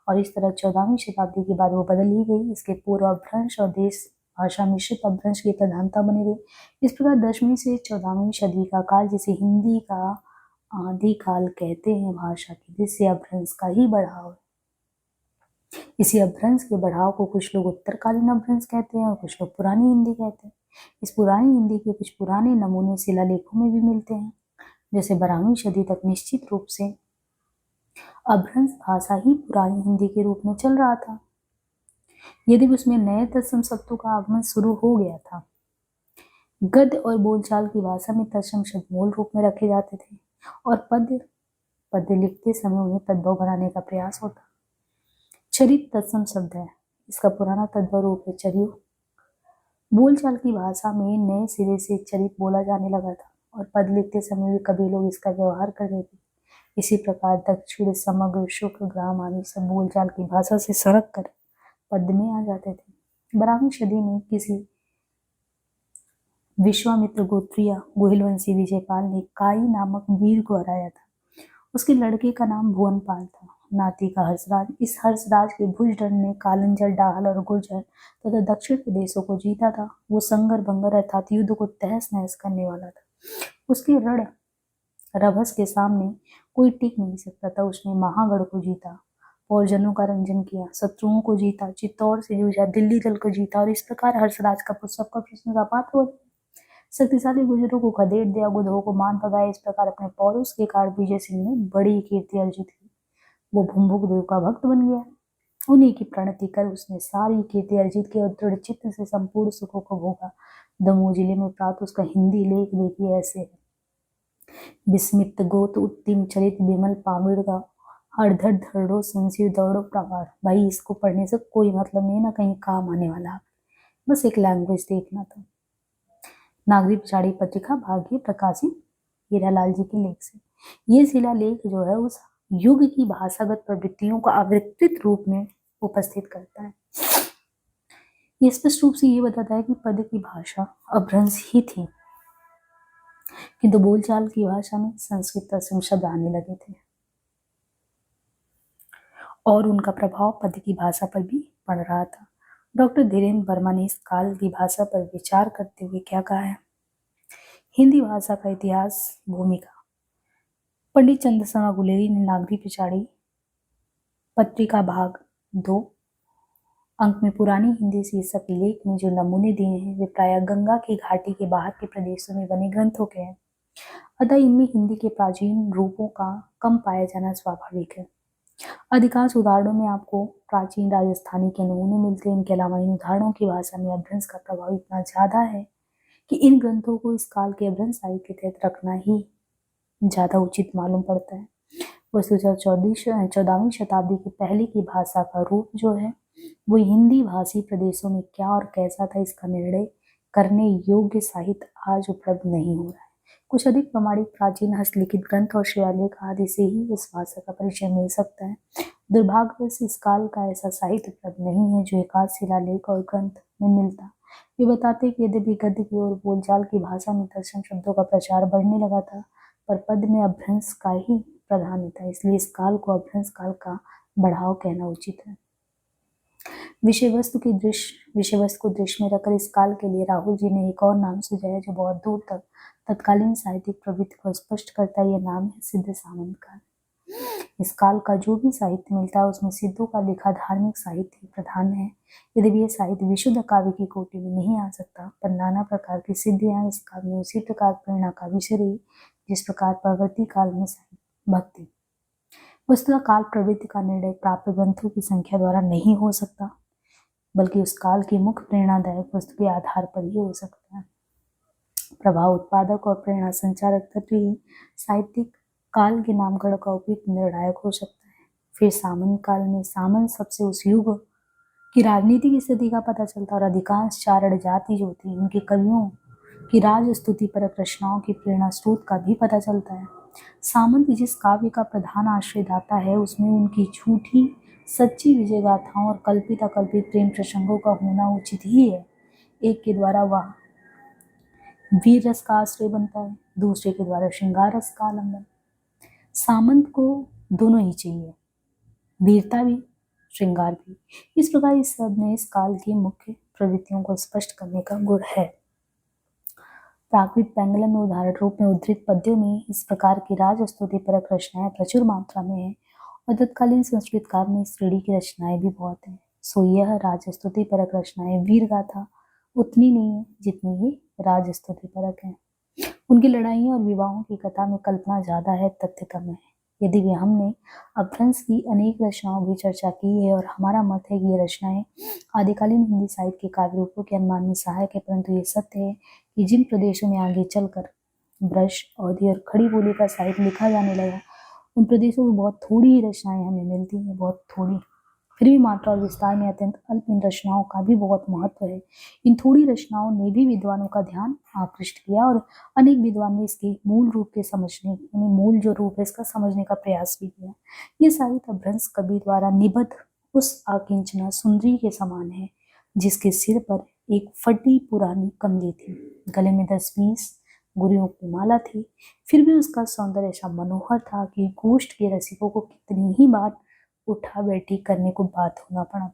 और इस तरह 14वीं शताब्दी के बाद वो बदल ही गई। इसके पूर्व अपभ्रंश और देश भाषा मिश्रित अपभ्रंश की प्रधानता बनी रही। इस प्रकार 10वीं से 14वीं सदी का काल, जिसे हिंदी का आदिकाल कहते हैं, भाषा की दृश्य अपभ्रंश का ही बढ़ाव है। इसी अपभ्रंश के बढ़ाव को कुछ लोग उत्तरकालीन अपभ्रंश कहते हैं और कुछ लोग पुरानी हिंदी कहते हैं। इस पुरानी हिंदी के कुछ पुराने नमूने शिलालेखों में भी मिलते हैं। जैसे 12वीं सदी तक निश्चित रूप से अपभ्रंश भाषा ही पुरानी हिंदी के रूप में चल रहा था, यदि उसमें नए तत्सम शब्दों का आगमन शुरू हो गया था। गद्य और बोलचाल की भाषा में तत्सम शब्द मूल रूप में रखे जाते थे और पद्य लिखते समय उन्हें तद्भव बनाने का प्रयास होता। चरित तत्सम शब्द है, इसका पुराना तद्भव रूप है चरियो। बोलचाल की भाषा में नए सिरे से चरित बोला जाने लगा था और पद लिखते समय भी कभी लोग इसका व्यवहार करते थे। इसी प्रकार दक्षिण, समग्र, शुक्र, ग्राम आदि सब बोलचाल की भाषा से सरक कर पद में आ जाते थे। 12वीं सदी में किसी विश्वामित्र गोत्रीय गोहिलवंशी विजयपाल ने काई नामक वीर को हराया था। उसके लड़के का नाम भुवनपाल था, नाती का हर्षराज। इस हर्षराज के भुजदंड ने कालंजर, डाहल और गुर्जर तथा दक्षिण के देशों को जीता था। वो संगर भंगर अर्थात युद्ध को तहस नहस करने वाला था। उसके रण रभस के सामने कोई टिक नहीं सकता था। उसने महागढ़ को जीता, पौरजनों का रंजन किया, शत्रुओं को जीता, चित्तौड़ से जूझा, दिल्ली दल को जीता और इस प्रकार हर्षराज का पुत्र सबका प्रश्न का पात्र हो। शक्तिशाली गुजरों को खदेड़ दिया, गुधों को मान भगाया। इस प्रकार अपने पौरुष के कारण विजय सिंह ने बड़ी कीर्ति अर्जित की। वो भुम्भुक देव का भक्त बन गया। उन्हीं की प्रणति कर उसने सारी कीर्ति अर्जित की और दृढ़ चित्त से संपूर्ण सुखों को भोगा। दमोह जिले में प्राप्त उसका हिंदी लेख देखिए ऐसे है। विस्मित गोत उत्तिम चरित विमल पामिड़ का हरधर धरड़ो संशीव दौड़ो प्रवार। भाई इसको पढ़ने से कोई मतलब नहीं, ना कहीं काम आने वाला, बस एक लैंग्वेज देखना था। नागरी पिछाड़ी पत्रिका भाग्य प्रकाशित हीरालाल जी के लेख से। ये शिलालेख जो है उस युग की भाषागत प्रवृत्तियों को अविकृत रूप में उपस्थित करता है। ये स्पष्ट रूप से ये बताता है कि पद की भाषा अपभ्रंश ही थी, किंतु बोलचाल की भाषा में संस्कृत तत्सम शब्द आने लगे थे और उनका प्रभाव पद की भाषा पर भी पड़ रहा था। डॉक्टर धीरेन्द्र वर्मा ने इस काल की भाषा पर विचार करते हुए क्या कहा है? हिंदी भाषा का इतिहास भूमिका। पंडित चंद्रशर्मा गुलेरी ने नागरी पिछाड़ी पत्रिका भाग 2 अंक में पुरानी हिंदी शीर्षक लेख में जो नमूने दिए हैं वे प्रायः गंगा की घाटी के बाहर के प्रदेशों में बने ग्रंथों के हैं। अतः इनमें हिंदी के प्राचीन रूपों का कम पाया जाना स्वाभाविक है। अधिकांश उदाहरणों में आपको प्राचीन राजस्थानी के नमूने मिलते हैं। इनके अलावा इन उदाहरणों की भाषा में अपभ्रंश का प्रभाव इतना ज्यादा है कि इन ग्रंथों को इस काल के अपभ्रंश साहित्य के तहत रखना ही ज्यादा उचित मालूम पड़ता है। वस्तुतः 14वीं शताब्दी के पहले की भाषा का रूप जो है वो हिंदी भाषी प्रदेशों में क्या और कैसा था, इसका निर्णय करने योग्य साहित्य आज उपलब्ध नहीं हो रहा है। कुछ अधिक प्रमाणिक प्राचीन हस्तलिखित ग्रंथ और शिलालेख आदि से ही इस भाषा का परिचय मिल सकता है। दुर्भाग्यवश इस काल का ऐसा साहित्य उपलब्ध नहीं है जो एकाध शिलालेख और ग्रंथ में मिलता। वे बताते कि यद्यपि गद्य की और बोलचाल की भाषा में तत्सम शब्दों का प्रचार बढ़ने लगा था, पर पद में अपभ्रंश का ही प्राधान्य था, इसलिए इस काल को अपभ्रंश काल का बढ़ाव कहना उचित है। विषय वस्तु को दृष्टि में रखकर इस काल के लिए राहुल जी ने एक और नाम सुझाया जो बहुत दूर तक तत्कालीन साहित्यिक प्रवृत्ति को स्पष्ट करता है। यह नाम है सिद्ध सामंत काल। इस काल का जो भी साहित्य मिलता है उसमें सिद्धों का लिखा धार्मिक साहित्य प्रधान है। यदि यह साहित्य विशुद्ध काव्य की कोटि में नहीं आ सकता, पर नाना प्रकार की सिद्धियां इस काल में उसी प्रकार प्रेरणा का विषय रही जिस प्रकार परवर्ती काल में भक्ति। वस्तुतः काल प्रवृत्ति का निर्णय प्राप्त ग्रंथों की संख्या द्वारा नहीं हो सकता, बल्कि उस काल की मुख्य प्रेरणादायक वस्तु के आधार पर ही हो सकता है। प्रभाव उत्पादक और प्रेरणा संचारक तत्व ही साहित्यिक काल के नामकरण का उपयुक्त निर्णायक हो सकता है। फिर सामंत काल में सामंत सबसे उस युग की राजनीतिक स्थिति का पता चलता और अधिकांश चारण जाति जो थी उनके कवियों की राज स्तुति पर रचनाओं की प्रेरणा स्रोत का भी पता चलता है। सामंत जिस काव्य का प्रधान आश्रय दाता है उसमें उनकी झूठी सच्ची विजय गाथाओं और कल्पित अकल्पित प्रेम प्रसंगों का होना उचित ही है। एक के द्वारा वह वीर रस का आश्रय बनता है, दूसरे के द्वारा श्रृंगार रस का आलम्बन। सामंत को दोनों ही चाहिए, वीरता भी, श्रृंगार भी। इस प्रकार इस सब में इस काल की मुख्य प्रवृत्तियों को स्पष्ट करने का गुण है। प्राकृत पैंगलम में उदाहरण रूप में उद्धृत पद्यों में इस प्रकार की राज स्तुति परक रचनाएं प्रचुर मात्रा में है और तत्कालीन संस्कृत काल में इस श्रेणी की रचनाएं भी बहुत हैं। सो यह राज स्तुति परक रचनाएं वीर गाथा उतनी नहीं है जितनी ही राज स्तुति परक है। उनकी लड़ाइयों और विवाहों की कथा में कल्पना ज्यादा है, तथ्य कम है। यदि भी हमने अपभ्रंश की अनेक रचनाओं की चर्चा की है और हमारा मत है कि ये रचनाएं आदिकालीन हिंदी साहित्य के काव्य रूपों के अनुमान में सहायक है, परंतु ये सत्य है कि जिन प्रदेशों में आगे चलकर ब्रज, अवधी और खड़ी बोली का साहित्य लिखा जाने लगा, उन प्रदेशों में बहुत थोड़ी ही रचनाएं हमें मिलती हैं, बहुत थोड़ी। फिर भी मात्रा और विस्तार में अत्यंत अल्प इन रचनाओं का भी बहुत महत्व है। इन थोड़ी रचनाओं ने भी विद्वानों का ध्यान आकृष्ट किया और अनेक विद्वान ने इसके मूल रूप के समझने, यानी मूल जो रूप है इसका समझने का प्रयास भी किया। ये साहित्य अपभ्रंश कवि द्वारा निबद्ध उस आकिंचना सुंदरी के समान है जिसके सिर पर एक फटी पुरानी कमली थी, गले में 10-20 गुरियों की माला थी, फिर भी उसका सौंदर्य ऐसा मनोहर था कि गोष्ठ के रसिकों को कितनी ही बार उठा बैठी करने को बात होना पड़ा।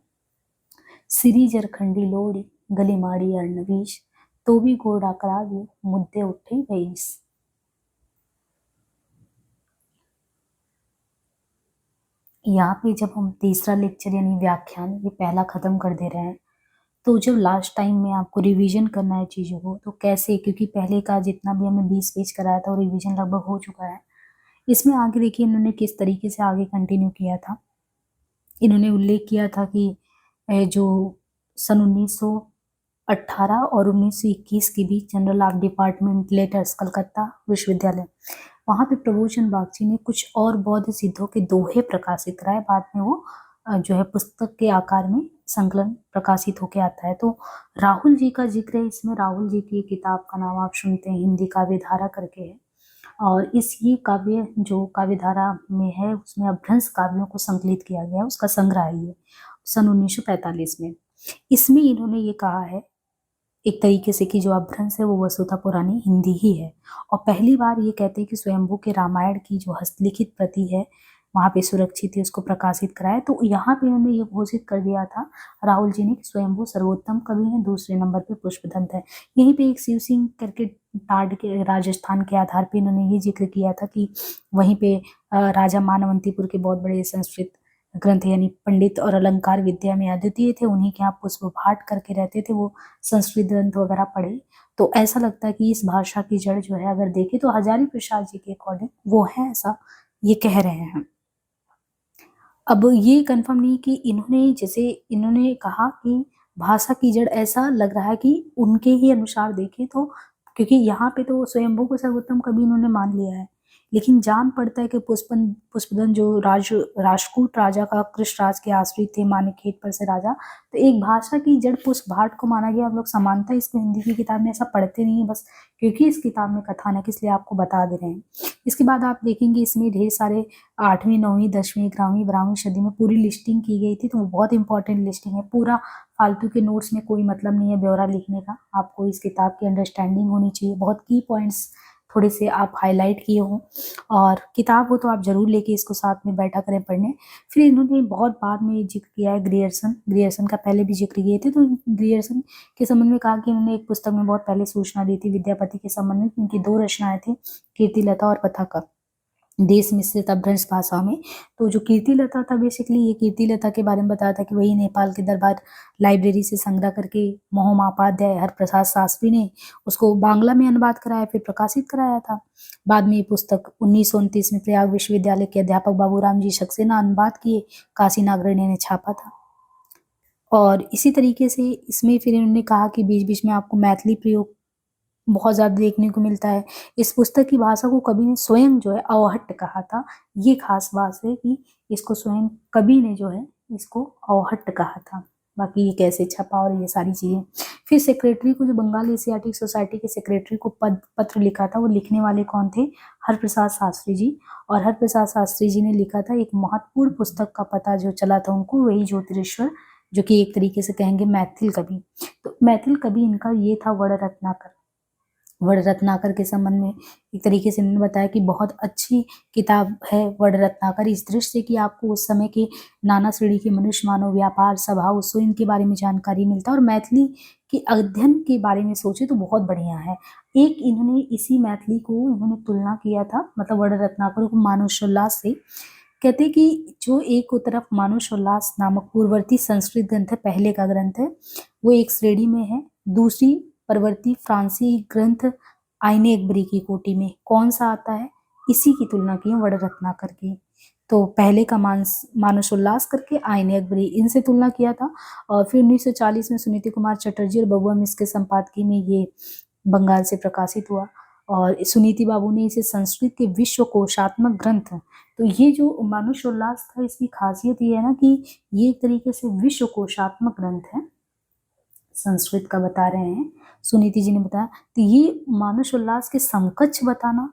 सिरी जरखंडी लोड़ी गली माड़ी अर्णवीश तो भी घोड़ा करागे मुद्दे उठे भईस। यहाँ पे जब हम तीसरा लेक्चर यानी व्याख्यान ये पहला खत्म कर दे रहे हैं, तो जब लास्ट टाइम में आपको रिवीजन करना है चीज़ों को, तो कैसे, क्योंकि पहले का जितना भी हमें 20 पेज कराया था वो रिवीजन लगभग हो चुका है। इसमें आगे देखिए इन्होंने किस तरीके से आगे कंटिन्यू किया था। इन्होंने उल्लेख किया था कि जो सन 1918 और 1921 के बीच general of department letters Calcutta विश्वविद्यालय, वहाँ पे प्रभुचंद बागची ने कुछ और बौद्ध सिद्धों के दोहे प्रकाशित कराए। बाद में वो जो है पुस्तक के आकार में संकलन प्रकाशित होके आता है। तो राहुल जी का जिक्र है इसमें। राहुल जी की किताब का नाम आप सुनते हैं, हिंदी काव्य धारा करके है, और इस ये काव्य जो काव्य धारा में है उसमें अपभ्रंश काव्यों को संकलित किया गया है, उसका संग्रह है ये सन 1945 में। इसमें इन्होंने ये कहा है एक तरीके से कि जो अपभ्रंश है वो वस्तुतः पुरानी हिंदी ही है, और पहली बार ये कहते हैं कि स्वयंभू के रामायण की जो हस्तलिखित प्रति है वहाँ पे सुरक्षित है, उसको प्रकाशित कराया। तो यहाँ पे उन्होंने ये घोषित कर दिया था राहुल जी ने कि स्वयंभू सर्वोत्तम कवि हैं, दूसरे नंबर पे पुष्पदंत है। यहीं पे एक शिव सिंह करके टाड के राजस्थान के आधार पे इन्होंने ये जिक्र किया था कि वहीं पे राजा मानवंतीपुर के बहुत बड़े संस्कृत ग्रंथ यानी पंडित और अलंकार विद्या में अद्वितीय थे, उन्हीं के यहाँ पुष्प भाट करके रहते थे, वो संस्कृत ग्रंथ वगैरह पढ़े। तो ऐसा लगता है कि इस भाषा की जड़ जो है अगर देखें तो हजारी प्रसाद जी के अकॉर्डिंग वो है, ऐसा ये कह रहे हैं। अब ये कंफर्म नहीं कि इन्होंने, जैसे इन्होंने कहा कि भाषा की जड़, ऐसा लग रहा है कि उनके ही अनुसार देखें तो, क्योंकि यहाँ पे तो स्वयंभू को सर्वोत्तम कवि इन्होंने मान लिया है, लेकिन जान पड़ता है कि पुष्पदन जो राष्ट्रकूट राजा का कृष्णराज के आश्रित थे, मानिकखेत पर से राजा, तो एक भाषा की जड़ पुष्प भाट को माना गया। हम लोग समानता इसको हिंदी की किताब में ऐसा पढ़ते नहीं है, बस क्योंकि इस किताब में कथानक इसलिए आपको बता दे रहे हैं। इसके बाद आप देखेंगे इसमें ढेर सारे 8वीं 9वीं 10वीं 11वीं 12वीं सदी में पूरी लिस्टिंग की गई थी, तो वो बहुत इंपॉर्टेंट लिस्टिंग है। पूरा फालतू के नोट्स में कोई मतलब नहीं है ब्यौरा लिखने का, आपको इस किताब की अंडरस्टैंडिंग होनी चाहिए। बहुत की पॉइंट्स थोड़े से आप हाईलाइट किए हों, और किताब हो तो आप जरूर लेके इसको साथ में बैठा करें पढ़ने। फिर इन्होंने बहुत बाद में जिक्र किया है ग्रियर्सन का पहले भी जिक्र किए थे। तो ग्रियर्सन के संबंध में कहा कि इन्होंने एक पुस्तक में बहुत पहले सूचना दी थी विद्यापति के संबंध में, इनकी 2 रचनाएं थी, कीर्तिलता और पथाका, देश मिश्रित अपभ्रंश भाषा में। तो जो कीर्तिलता था, बेसिकली ये कीर्तिलता के बारे में बताया था कि वही नेपाल के दरबार लाइब्रेरी से संग्रह करके मोहमापाध्याय हरप्रसाद शास्त्री ने उसको बांग्ला में अनुवाद कराया, फिर प्रकाशित कराया था। बाद में ये पुस्तक 1929 में प्रयाग विश्वविद्यालय के अध्यापक बाबूराम जी सक्सेना अनुवाद किए, काशी नागरणी ने छापा था। और इसी तरीके से इसमें फिर इन्होंने कहा कि बीच बीच में आपको मैथिली प्रयोग बहुत ज़्यादा देखने को मिलता है। इस पुस्तक की भाषा को कवि ने स्वयं जो है अवहट्ट कहा था। ये खास बात है कि इसको स्वयं कवि ने जो है इसको अवहट्ट कहा था। बाकी ये कैसे छपा और ये सारी चीज़ें। फिर सेक्रेटरी को, जो बंगाल एशियाटिक सोसाइटी के सेक्रेटरी को पत्र लिखा था, वो लिखने वाले कौन थे? हरप्रसाद शास्त्री जी। और हरप्रसाद शास्त्री जी ने लिखा था एक महत्वपूर्ण पुस्तक का पता जो चला था उनको, वही ज्योतिरेश्वर, जो कि एक तरीके से कहेंगे मैथिल कवि। तो मैथिल कवि इनका ये था वड़ रत्नाकर। वड़ रत्नाकर के संबंध में एक तरीके से इन्होंने बताया कि बहुत अच्छी किताब है वड़ रत्नाकर, इस दृष्टि से कि आपको उस समय के नाना श्रेणी के मनुष्य, मानव, व्यापार, सभा, उत्सव, इनके बारे में जानकारी मिलता है। और मैथिली के अध्ययन के बारे में सोचे तो बहुत बढ़िया है। एक इन्होंने इसी मैथिली को इन्होंने तुलना किया था, मतलब वड़ रत्नाकर को मानुषोल्लास से। कहते कि जो एक तरफ मानुषोल्लास नामक पूर्ववर्ती संस्कृत ग्रंथ है, पहले का ग्रंथ है, वो एक श्रेणी में है। दूसरी परवर्ती फ्रांसी ग्रंथ आईने अकबरी की कोटि में कौन सा आता है, इसी की तुलना की है वड़ रत्नाकर की। तो पहले का मानसोल्लास करके आईने अकबरी, इनसे तुलना किया था। और फिर 1940 में सुनीति कुमार चटर्जी और बबुआ मिस के संपादकीय में ये बंगाल से प्रकाशित हुआ। और सुनीति बाबू ने इसे संस्कृत के विश्व कोशात्मक ग्रंथ, तो ये जो मानुषोल्लास था इसकी खासियत ये है ना कि ये एक तरीके से विश्व कोशात्मक ग्रंथ है, संस्कृत का बता रहे हैं सुनीति जी ने बताया। तो ये मानुषोल्लास के समकक्ष बताना,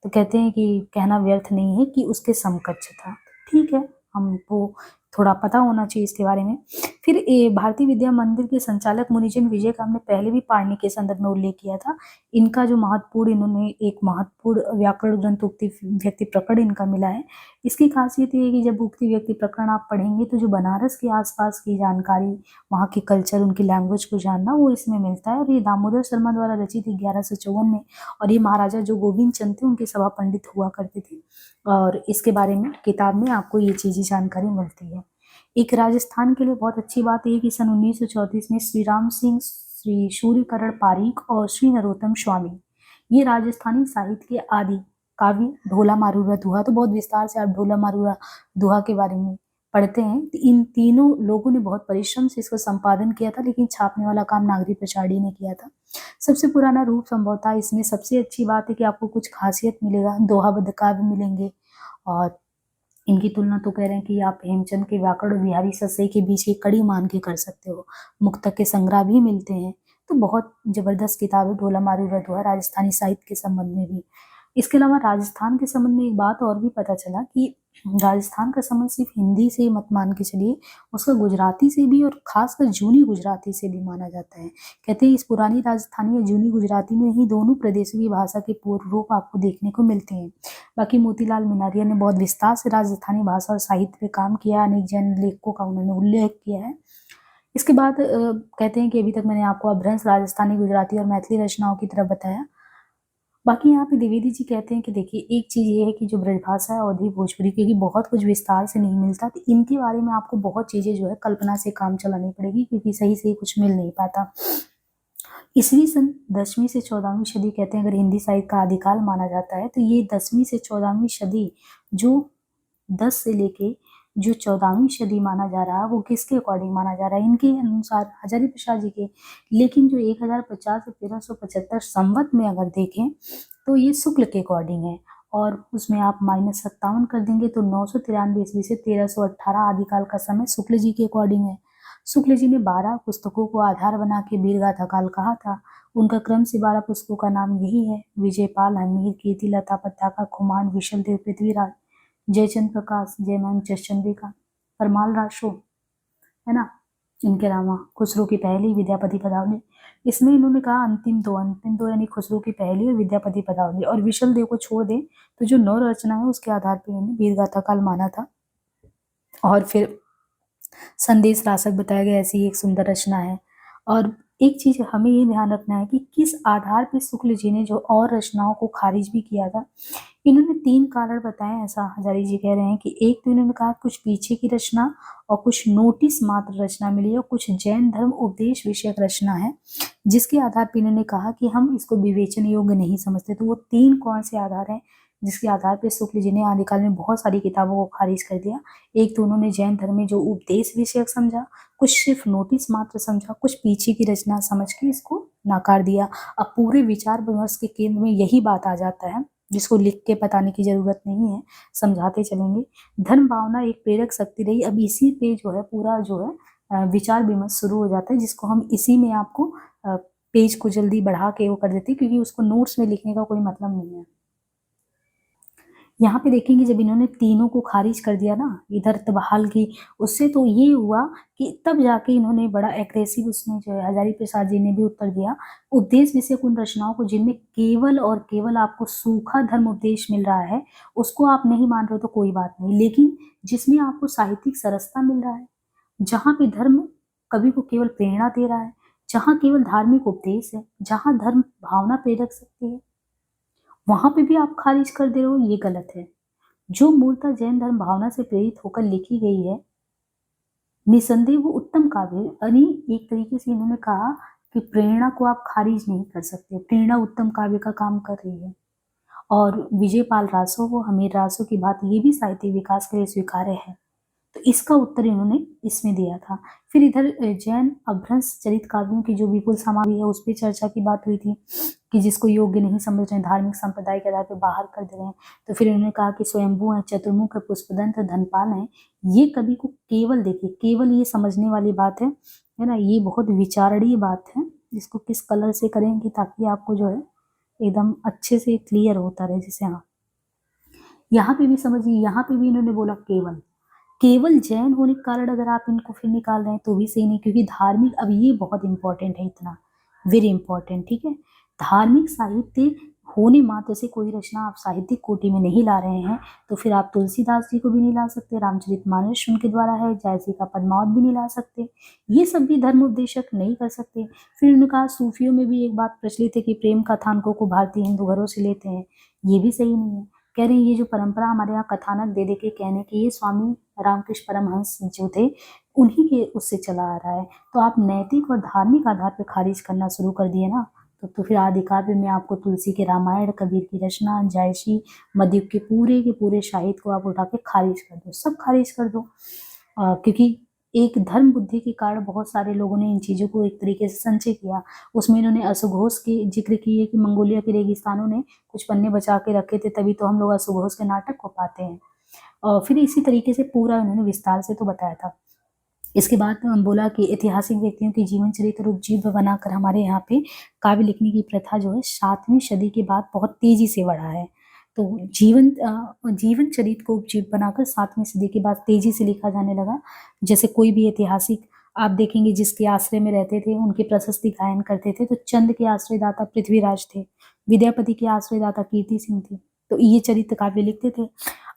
तो कहते हैं कि कहना व्यर्थ नहीं है कि उसके समकक्ष था। ठीक है, हमको थोड़ा पता होना चाहिए इसके बारे में। फिर भारतीय विद्या मंदिर के संचालक मुनिजन विजयकांत ने पहले भी पाणिनि के संदर्भ में उल्लेख किया था। इनका जो महत्वपूर्ण, इन्होंने एक महत्वपूर्ण व्याकरण ग्रंथ उक्ति व्यक्ति प्रकरण इनका मिला है। इसकी खासियत ये है कि जब उक्ति व्यक्ति प्रकरण आप पढ़ेंगे तो जो बनारस के आसपास की जानकारी, वहाँ के कल्चर, उनकी लैंग्वेज को जानना, वो इसमें मिलता है। और ये दामोदर शर्मा द्वारा रचित 1154 में, और ये महाराजा जो गोविंद चंद थे उनके सभा पंडित हुआ करते थे। और इसके बारे में किताब में आपको ये चीज़ें जानकारी मिलती है। एक राजस्थान के लिए बहुत अच्छी बात यह कि सन 1934 में श्री राम सिंह, श्री सूर्यकरण पारीक और श्री नरोत्तम स्वामी, ये राजस्थानी साहित्य के आदि काव्य ढोला मारूरा दुहा, तो बहुत विस्तार से आप ढोला मारूरा दुहा के बारे में पढ़ते हैं। तो इन तीनों लोगों ने बहुत परिश्रम से इसको संपादन किया था, लेकिन छापने वाला काम नागरी प्रचारी ने किया था। सबसे पुराना रूप संभवतः इसमें सबसे अच्छी बात है कि आपको कुछ खासियत मिलेगा, दोहाबद्ध काव्य मिलेंगे। और इनकी तुलना तो कह रहे हैं कि आप हेमचंद के व्याकरण और बिहारी सस्से के बीच की कड़ी मान के कर सकते हो। मुक्तक के संग्रह भी मिलते हैं। तो बहुत जबरदस्त किताब है ढोला मारूरा दुहा, राजस्थानी साहित्य के संबंध में भी। इसके अलावा राजस्थान के संबंध में एक बात और भी पता चला कि राजस्थान का संबंध सिर्फ हिंदी से मत मान के चलिए, उसका गुजराती से भी, और खासकर जूनी गुजराती से भी माना जाता है। कहते हैं इस पुरानी राजस्थानी या जूनी गुजराती में ही दोनों प्रदेशों की भाषा के पूर्व रूप आपको देखने को मिलते हैं। बाकी मोतीलाल मिनारिया ने बहुत विस्तार से राजस्थानी भाषा और साहित्य पे काम किया, अनेक जैन लेखकों का उन्होंने उल्लेख किया है। इसके बाद कहते हैं कि अभी तक मैंने आपको अपभ्रंश राजस्थानी, गुजराती और मैथिली रचनाओं की तरफ बताया। बाकी यहाँ पे द्विवेदी जी कहते हैं कि देखिए एक चीज़ ये है कि जो ब्रजभाषा है अवधी भोजपुरी, क्योंकि बहुत कुछ विस्तार से नहीं मिलता, तो इनके बारे में आपको बहुत चीज़ें जो है कल्पना से काम चलानी पड़ेगी, क्योंकि सही से कुछ मिल नहीं पाता। ईस्वी सन 10वीं से 14वीं सदी, कहते हैं अगर हिंदी साहित्य का आदिकाल माना जाता है तो ये 10वीं से 14वीं सदी, जो 10 से लेके जो 14वीं सदी माना जा रहा है, वो किसके अकॉर्डिंग माना जा रहा है? इनके अनुसार हजारी प्रसाद जी के। लेकिन जो 1050 से 1375 संवत में अगर देखें तो ये शुक्ल के अकॉर्डिंग है, और उसमें आप -57 कर देंगे तो 993 ईस्वी से 1318 आदिकाल का समय शुक्ल जी के अकॉर्डिंग है। शुक्ल जी ने 12 पुस्तकों को आधार बना के वीरगाथा काल कहा था। उनका क्रम से 12 पुस्तकों का नाम यही है: विजयपाल, हमीर, कीर्ति, लता, पताका, खुमान, विशल देव, पृथ्वीराज, जयचंद प्रकाश, जयमान, जसचंद्रिका, परमाल राशो, है ना, इनके अलावा खुसरो की पहली, विद्यापति पदावली। इसमें इन्होंने कहा अंतिम दो यानी खुसरो की पहली और विद्यापति पदावली, और विशल देव को छोड़ दें तो जो 9 रचना है उसके आधार पर इन्होंने वीरगाथा काल माना था। और फिर संदेश रासक बताया गया, ऐसी एक सुंदर रचना है। और एक चीज हमें ये ध्यान रखना है कि किस आधार पर शुक्ल जी ने जो और रचनाओं को खारिज भी किया था। इन्होंने 3 कारण बताए, ऐसा हजारी जी कह रहे हैं कि एक तो इन्होंने कहा कुछ पीछे की रचना और कुछ नोटिस मात्र रचना मिली है, और कुछ जैन धर्म उपदेश विषयक रचना है, जिसके आधार पर इन्होंने कहा कि हम इसको विवेचन योग्य नहीं समझते। तो वो 3 कौन से आधार हैं जिसके आधार पर शुक्ल जी ने आदिकाल में बहुत सारी किताबों को खारिज कर दिया? एक तो उन्होंने जैन धर्म में जो उपदेश विषयक समझा, कुछ सिर्फ नोटिस मात्र समझा, कुछ पीछे की रचना समझ के इसको नकार दिया। अब पूरे विचार विमर्श के केंद्र में यही बात आ जाता है, जिसको लिख के बताने की जरूरत नहीं है, समझाते चलेंगे। धर्म भावना एक प्रेरक शक्ति रही। अब इसी पे जो है पूरा जो है विचार विमर्श शुरू हो जाता है, जिसको हम इसी में आपको पेज को जल्दी बढ़ा के वो कर देते हैं, क्योंकि उसको नोट्स में लिखने का कोई मतलब नहीं है। यहाँ पे देखेंगे जब इन्होंने तीनों को खारिज कर दिया ना, इधर बहाल की, उससे तो ये हुआ कि तब जाके इन्होंने बड़ा एग्रेसिव उसमें जो है हजारी प्रसाद जी ने भी उत्तर दिया। उपदेश विषयक उन रचनाओं को जिनमें केवल और केवल आपको सूखा धर्म उपदेश मिल रहा है, उसको आप नहीं मान रहे हो तो कोई बात नहीं, लेकिन जिसमें आपको साहित्यिक सरसता मिल रहा है, जहाँ पे धर्म कवि को केवल प्रेरणा दे रहा है, जहाँ केवल धार्मिक उपदेश है, जहाँ धर्म भावना प्रेरक सकती है, वहां पे भी आप खारिज कर दे रहे हो, ये गलत है। जो मूलतः जैन धर्म भावना से प्रेरित होकर लिखी गई है, निसंदेह वो उत्तम काव्य है। यानी एक तरीके से इन्होंने कहा कि प्रेरणा को आप खारिज नहीं कर सकते, प्रेरणा उत्तम काव्य का काम कर रही है। और विजयपाल रासो वो हमीर रासो की बात ये भी साहित्य विकास के लिए स्वीकार्य है, तो इसका उत्तर इन्होंने इसमें दिया था। फिर इधर जैन अभ्रंश चरित काव्यों की जो विपुल समाधि है उस पर चर्चा की बात हुई थी कि जिसको योग्य नहीं समझ रहे, धार्मिक संप्रदाय के आधार पर बाहर कर दे रहे हैं। तो फिर इन्होंने कहा कि स्वयंभू है, चतुर्मुख है, पुष्पदंत है, धनपाल है, ये कवि को केवल देखिए, केवल ये समझने वाली बात है ना, ये बहुत विचारणीय बात है। इसको किस कलर से करेंगे ताकि आपको जो है एकदम अच्छे से क्लियर होता रहे, जैसे हाँ यहाँ पे भी समझिए, यहाँ पे भी इन्होंने बोला केवल, केवल जैन होने के कारण अगर आप इनको फिर निकाल रहे हैं तो भी सही नहीं, क्योंकि धार्मिक, अब ये बहुत इंपॉर्टेंट है, इतना वेरी इंपॉर्टेंट, ठीक है। धार्मिक साहित्य होने मात्र से कोई रचना आप साहित्यिक कोटि में नहीं ला रहे हैं, तो फिर आप तुलसीदास जी को भी नहीं ला सकते, रामचरितमानस उनके द्वारा है, जायसी का पद्मावत भी नहीं ला सकते, ये सब भी धर्म उपदेशक नहीं कर सकते। फिर उन्होंने कहा सूफियों में भी एक बात प्रचलित है कि प्रेम कथानकों को भारतीय हिंदू घरों से लेते हैं, ये भी सही नहीं है। कह रहे हैं ये जो परंपरा हमारे यहाँ कथानक दे दे के कहने की, ये स्वामी रामकृष्ण परमहंस जो थे उन्हीं के उससे चला आ रहा है। तो आप नैतिक और धार्मिक आधार पर खारिज करना शुरू कर दिए ना, तो फिर आदि काव्य में आपको तुलसी के रामायण, कबीर की रचना, जायसी, मध्युग के पूरे साहित्य को आप उठा के खारिज कर दो, सब खारिज कर दो। क्योंकि एक धर्म बुद्धि के कारण बहुत सारे लोगों ने इन चीज़ों को एक तरीके से संचय किया। उसमें इन्होंने अशुघोष के जिक्र किए कि मंगोलिया के रेगिस्तानों ने कुछ पन्ने बचा के रखे थे, तभी तो हम लोग अशुघोष के नाटक को पाते हैं। और फिर इसी तरीके से पूरा उन्होंने विस्तार से तो बताया था। इसके बाद बोला कि ऐतिहासिक व्यक्तियों की जीवन चरित्र उपजीव्य बनाकर हमारे यहाँ पे काव्य लिखने की प्रथा जो है 7वीं सदी के बाद बहुत तेजी से बढ़ा है। तो जीवन चरित्र को उपजीव्य बनाकर 7वीं सदी के बाद तेजी से लिखा जाने लगा। जैसे कोई भी ऐतिहासिक आप देखेंगे जिसके आश्रय में रहते थे उनके प्रशस्ति गायन करते थे, तो चंद के आश्रयदाता पृथ्वीराज थे, विद्यापति के आश्रयदाता कीर्ति सिंह थे, तो ये चरित्र काव्य लिखते थे।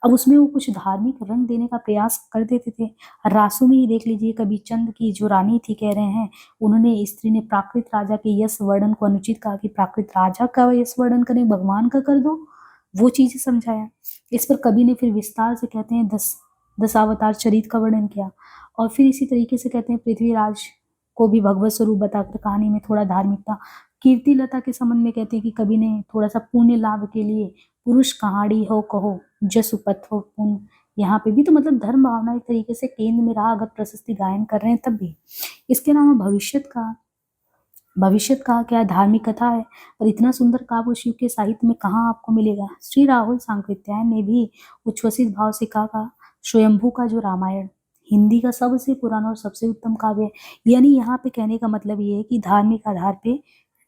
अब उसमें वो कुछ धार्मिक रंग देने का प्रयास कर देते थे। रासो में ही देख लीजिए, कभी चंद की जो रानी थी कह रहे हैं, उन्होंने स्त्री ने प्राकृत राजा के यश वर्णन को अनुचित कहा कि प्राकृत राजा का यश वर्णन करें, भगवान का कर दो, वो चीज समझाया। इस पर कवि ने फिर विस्तार से कहते हैं दशावतार चरित्र का वर्णन किया। और फिर इसी तरीके से कहते हैं पृथ्वीराज को भी भगवत स्वरूप बताकर कहानी में थोड़ा धार्मिकता। कीर्ति लता के संबंध में कहते हैं कि कवि ने थोड़ा सा पुण्य लाभ के लिए पुरुष कहाड़ी हो कहो जसुपथ हो पुण्य, यहाँ पे भी तो मतलब धर्म भावना एक तरीके से केंद्र में रहा, अगर प्रशस्ति गायन कर रहे हैं तब भी। इसके अलावा भविष्य का क्या धार्मिक कथा है, और इतना सुंदर काव्य शिव के साहित्य में कहाँ आपको मिलेगा। श्री राहुल सांकृत्यायन ने भी उच्छ्वसित भाव से कहा स्वयंभू का जो रामायण हिंदी का सबसे पुराना और सबसे उत्तम काव्य है। यानी यहाँ पे कहने का मतलब ये है कि धार्मिक आधार पे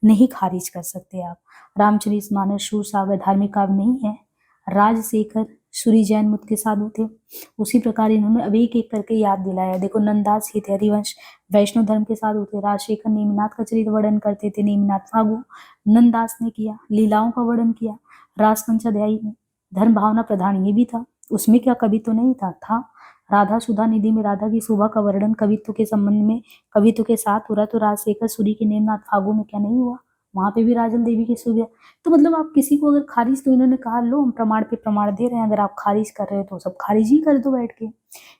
नहीं खारिज कर सकते आप। रामचरितमानस सूरसागर धार्मिक काव्य नहीं है। राजशेखर सूरी जैन मुत के साधु थे, उसी प्रकार इन्होंने अब एक एक करके याद दिलाया। देखो नंदास हित हरिवंश वैष्णव धर्म के साधु थे। राजशेखर नेमिनाथ का चरित्र वर्णन करते थे, नेमिनाथ फागु नंदास ने किया, लीलाओं का वर्णन किया। राजपंचाध्यायी ने धर्म भावना प्रधान ये भी था, उसमें क्या कवि तो नहीं था। राधा सुधा निधि में राधा की शोभा का वर्णन कवित्व के संबंध में कवित्व के साथ हो रहा, तो राजशेखर सूरी के नेमनाथ फागु में क्या नहीं हुआ, वहां पे भी राजल देवी की सूर्य। तो मतलब आप किसी को अगर खारिज, तो इन्होंने कहा लो हम प्रमाण पे प्रमाण दे रहे हैं, अगर आप खारिज कर रहे हो तो सब खारिज ही कर दो बैठ के।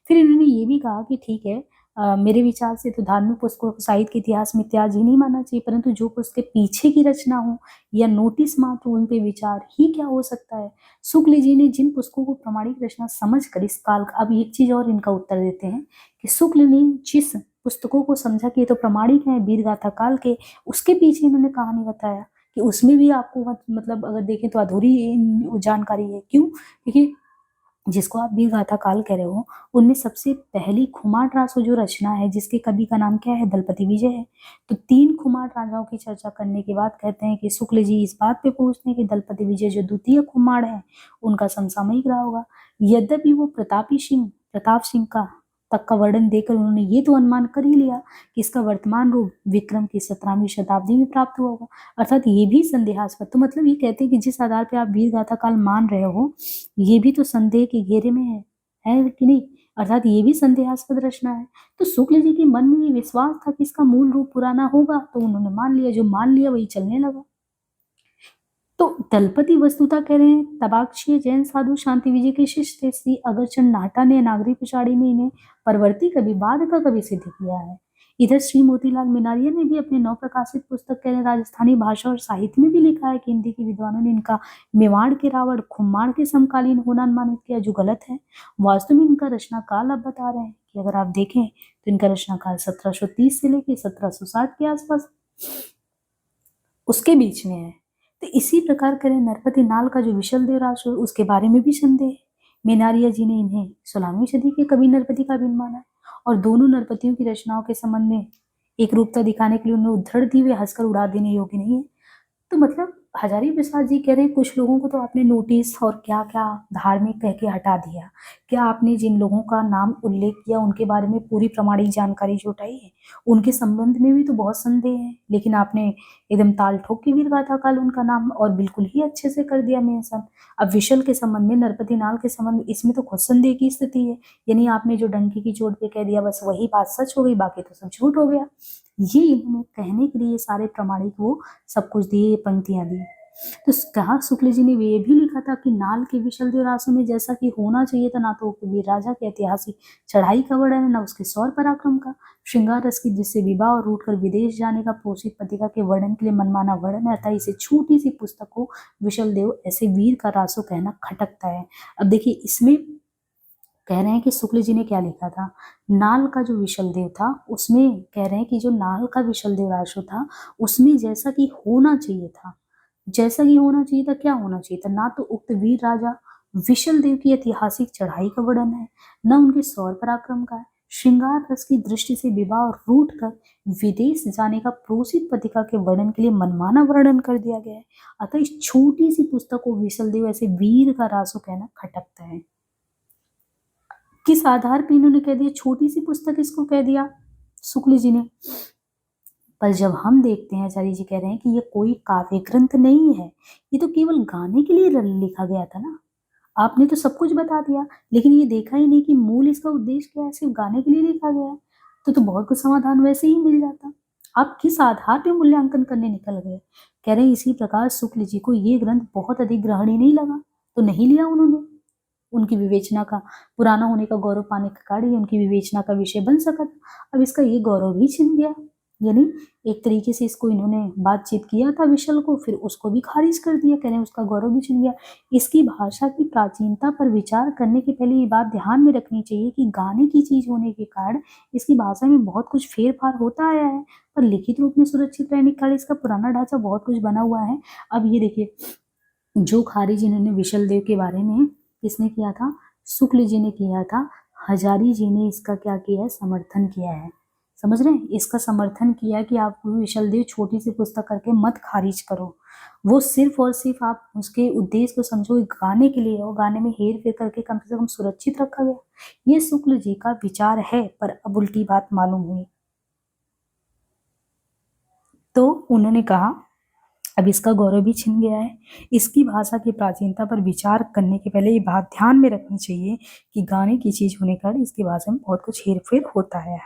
फिर इन्होंने ये भी कहा कि ठीक है, मेरे विचार से तो धार्मिक पुस्तकों को साहित्य के इतिहास में त्याज ही नहीं मानना चाहिए, परंतु जो पुस्तक के पीछे की रचना हो या नोटिस मात्र उन पे विचार ही क्या हो सकता है। शुक्ल जी ने जिन पुस्तकों को प्रमाणिक रचना समझ कर इस काल का, अब एक चीज और इनका उत्तर देते हैं कि शुक्ल ने जिस पुस्तकों को समझा कि ये तो प्रमाणिक है वीर गाथा काल के, उसके पीछे इन्होंने कहानी बताया कि उसमें भी आपको मतलब अगर देखें तो अधूरी जानकारी है। क्यों? क्योंकि जिसको आप वीर गाथा काल कह रहे हो, उनमें सबसे पहली खुमार रासो जो रचना है, जिसके कवि का नाम क्या है, दलपति विजय है। तो 3 खुमार राजाओं की चर्चा करने के बाद कहते हैं कि शुक्ल जी इस बात पे पहुंचते हैं कि दलपति विजय जो द्वितीय खुमार है, उनका समसामयिक रहा होगा। यद्यपि वो प्रताप सिंह का तक का वर्णन देकर उन्होंने ये तो अनुमान कर ही लिया कि इसका वर्तमान रूप विक्रम की 17वीं शताब्दी में प्राप्त हुआ होगा, अर्थात ये भी संदेहास्पद। तो मतलब ये कहते हैं कि जिस आधार पे आप वीर गाथा काल मान रहे हो, ये भी तो संदेह के घेरे में है कि नहीं, अर्थात ये भी संदेहास्पद रचना है। तो शुक्ल जी के मन में ये विश्वास था कि इसका मूल रूप पुराना होगा, तो उन्होंने मान लिया, जो मान लिया वही चलने लगा। तो दलपति वस्तुतः कह रहे हैं तबाक्षीय जैन साधु शांति विजय के शिष्य थे। श्री अगरचंद नाहटा ने नागरी पिछाड़ी में इन्हें परवर्ती कवि बाद का कवि सिद्ध किया है। इधर श्री मोतीलाल मिनारिया ने भी अपने नव प्रकाशित पुस्तक कह रहे राजस्थानी भाषा और साहित्य में भी लिखा है कि हिंदी के विद्वानों ने इनका मेवाड़ के रावण खुम्मार के समकालीन होना अनुमानित किया, जो गलत है। वास्तव में इनका रचना काल अब बता रहे हैं कि अगर आप देखें तो इनका रचना काल 1730 से लेकर 1760 के आसपास उसके बीच में है। तो इसी प्रकार करें नरपति नाल का जो विशल देव रासो, उसके बारे में भी संदेह है। मेनारिया जी ने इन्हें 16वीं सदी के कवि नरपति का बिन माना है, और दोनों नरपतियों की रचनाओं के संबंध में एक रूपता दिखाने के लिए उन्हें उद्धरण दी हुए हंसकर उड़ा देने योग्य नहीं है। तो मतलब हजारी प्रसाद जी कह रहे हैं कुछ लोगों को तो आपने नोटिस और क्या क्या धार्मिक कह के हटा दिया, क्या आपने जिन लोगों का नाम उल्लेख किया उनके बारे में पूरी प्रामाणिक जानकारी जुटाई है, उनके संबंध में भी तो बहुत संदेह है, लेकिन आपने एकदम ताल ठोक के वीर गाथा काल उनका नाम और बिल्कुल ही अच्छे से कर दिया मेंशन। अब विशल के संबंध में, नरपति नाल के संबंध, इसमें तो खुद संदेह की स्थिति है, यानी आपने जो डंकी की चोट पे कह दिया बस वही बात सच हो गई, बाकी तो सब झूठ हो गया। ये इन्होंने कहने के लिए सारे प्रामाणिक वो सब कुछ दिए, पंक्तियां दी। तो कहा शुक्ल जी ने ये भी लिखा था कि नाल के विशल देव रासों में जैसा कि होना चाहिए था, ना तो वीर राजा के ऐतिहासिक चढ़ाई का वर्णन है, ना उसके सौर पराक्रम का। श्रृंगार रस की दृश्य विवाह और रूट कर विदेश जाने का पोषित पतिका के वर्णन के लिए मनमाना वर्णन है, अतः इसे छोटी सी पुस्तक को विशल देव ऐसे वीर का रासो कहना खटकता है। अब देखिए इसमें कह रहे हैं कि शुक्ल जी ने क्या लिखा था, नाल का जो विशल देव था उसमें कह रहे हैं कि जो नाल का विशल देव रासो था उसमें जैसा कि होना चाहिए था, जैसा कि होना चाहिए था, क्या होना चाहिए था, ना तो उक्त वीर राजा विशल देव की ऐतिहासिक चढ़ाई का वर्णन है, न उनके सौर पराक्रम का है। श्रृंगार रस की दृष्टि से विवाह और रूठ कर विदेश जाने का प्रोसित पतिका के वर्णन के लिए मनमाना वर्णन कर दिया गया है, अतः इस छोटी सी पुस्तक को विशल देव ऐसे वीर का रासो कहना खटकता है। किस आधार पर इन्होंने कह दिया छोटी सी पुस्तक, इसको कह दिया शुक्ल जी ने, पर जब हम देखते हैं आचार्य जी कह रहे हैं कि ये कोई काव्य ग्रंथ नहीं है, ये तो केवल गाने के लिए लिखा गया था ना, आपने तो सब कुछ बता दिया, लेकिन ये देखा ही नहीं कि मूल इसका उद्देश्य क्या है, सिर्फ गाने के लिए लिखा गया है, तो बहुत कुछ समाधान वैसे ही मिल जाता। आप किस आधार पे मूल्यांकन करने निकल गए। कह रहे हैं इसी प्रकार शुक्ल जी को ये ग्रंथ बहुत अधिक ग्रहणीय नहीं लगा, तो नहीं लिया उन्होंने, उनकी विवेचना का पुराना होने का गौरव पाने के कारण ही उनकी विवेचना का विषय बन सका था। अब इसका ये गौरव भी छिन गया, यानी एक तरीके से इसको इन्होंने बातचीत किया था विशल को, फिर उसको भी खारिज कर दिया, कह रहे हैं उसका गौरव भी छिन गया। इसकी भाषा की प्राचीनता पर विचार करने के पहले ये बात ध्यान में रखनी चाहिए कि गाने की चीज होने के कारण इसकी भाषा में बहुत कुछ फेर फार होता आया है, पर लिखित रूप में सुरक्षित रहने के कारण इसका पुराना ढांचा बहुत कुछ बना हुआ है। अब ये देखिए जो खारिज इन्होंने विशल देव के बारे में किसने किया था, शुक्ल जी ने किया था, हजारी जी ने इसका क्या किया है, समर्थन किया है। समझ रहे हैं, इसका समर्थन किया कि आप विशल देव छोटी सी पुस्तक करके मत खारिज करो, वो सिर्फ और सिर्फ आप उसके उद्देश्य को समझो गाने के लिए, और गाने में हेर फेर करके कम से कम सुरक्षित रखा गया, ये शुक्ल जी का विचार है। पर अब उल्टी बात मालूम हुई, तो उन्होंने कहा अब इसका गौरव भी छिन गया है। इसकी भाषा की प्राचीनता पर विचार करने के पहले ये बात ध्यान में रखनी चाहिए कि गाने की चीज होने का इसकी भाषा में बहुत कुछ हेरफेर होता है।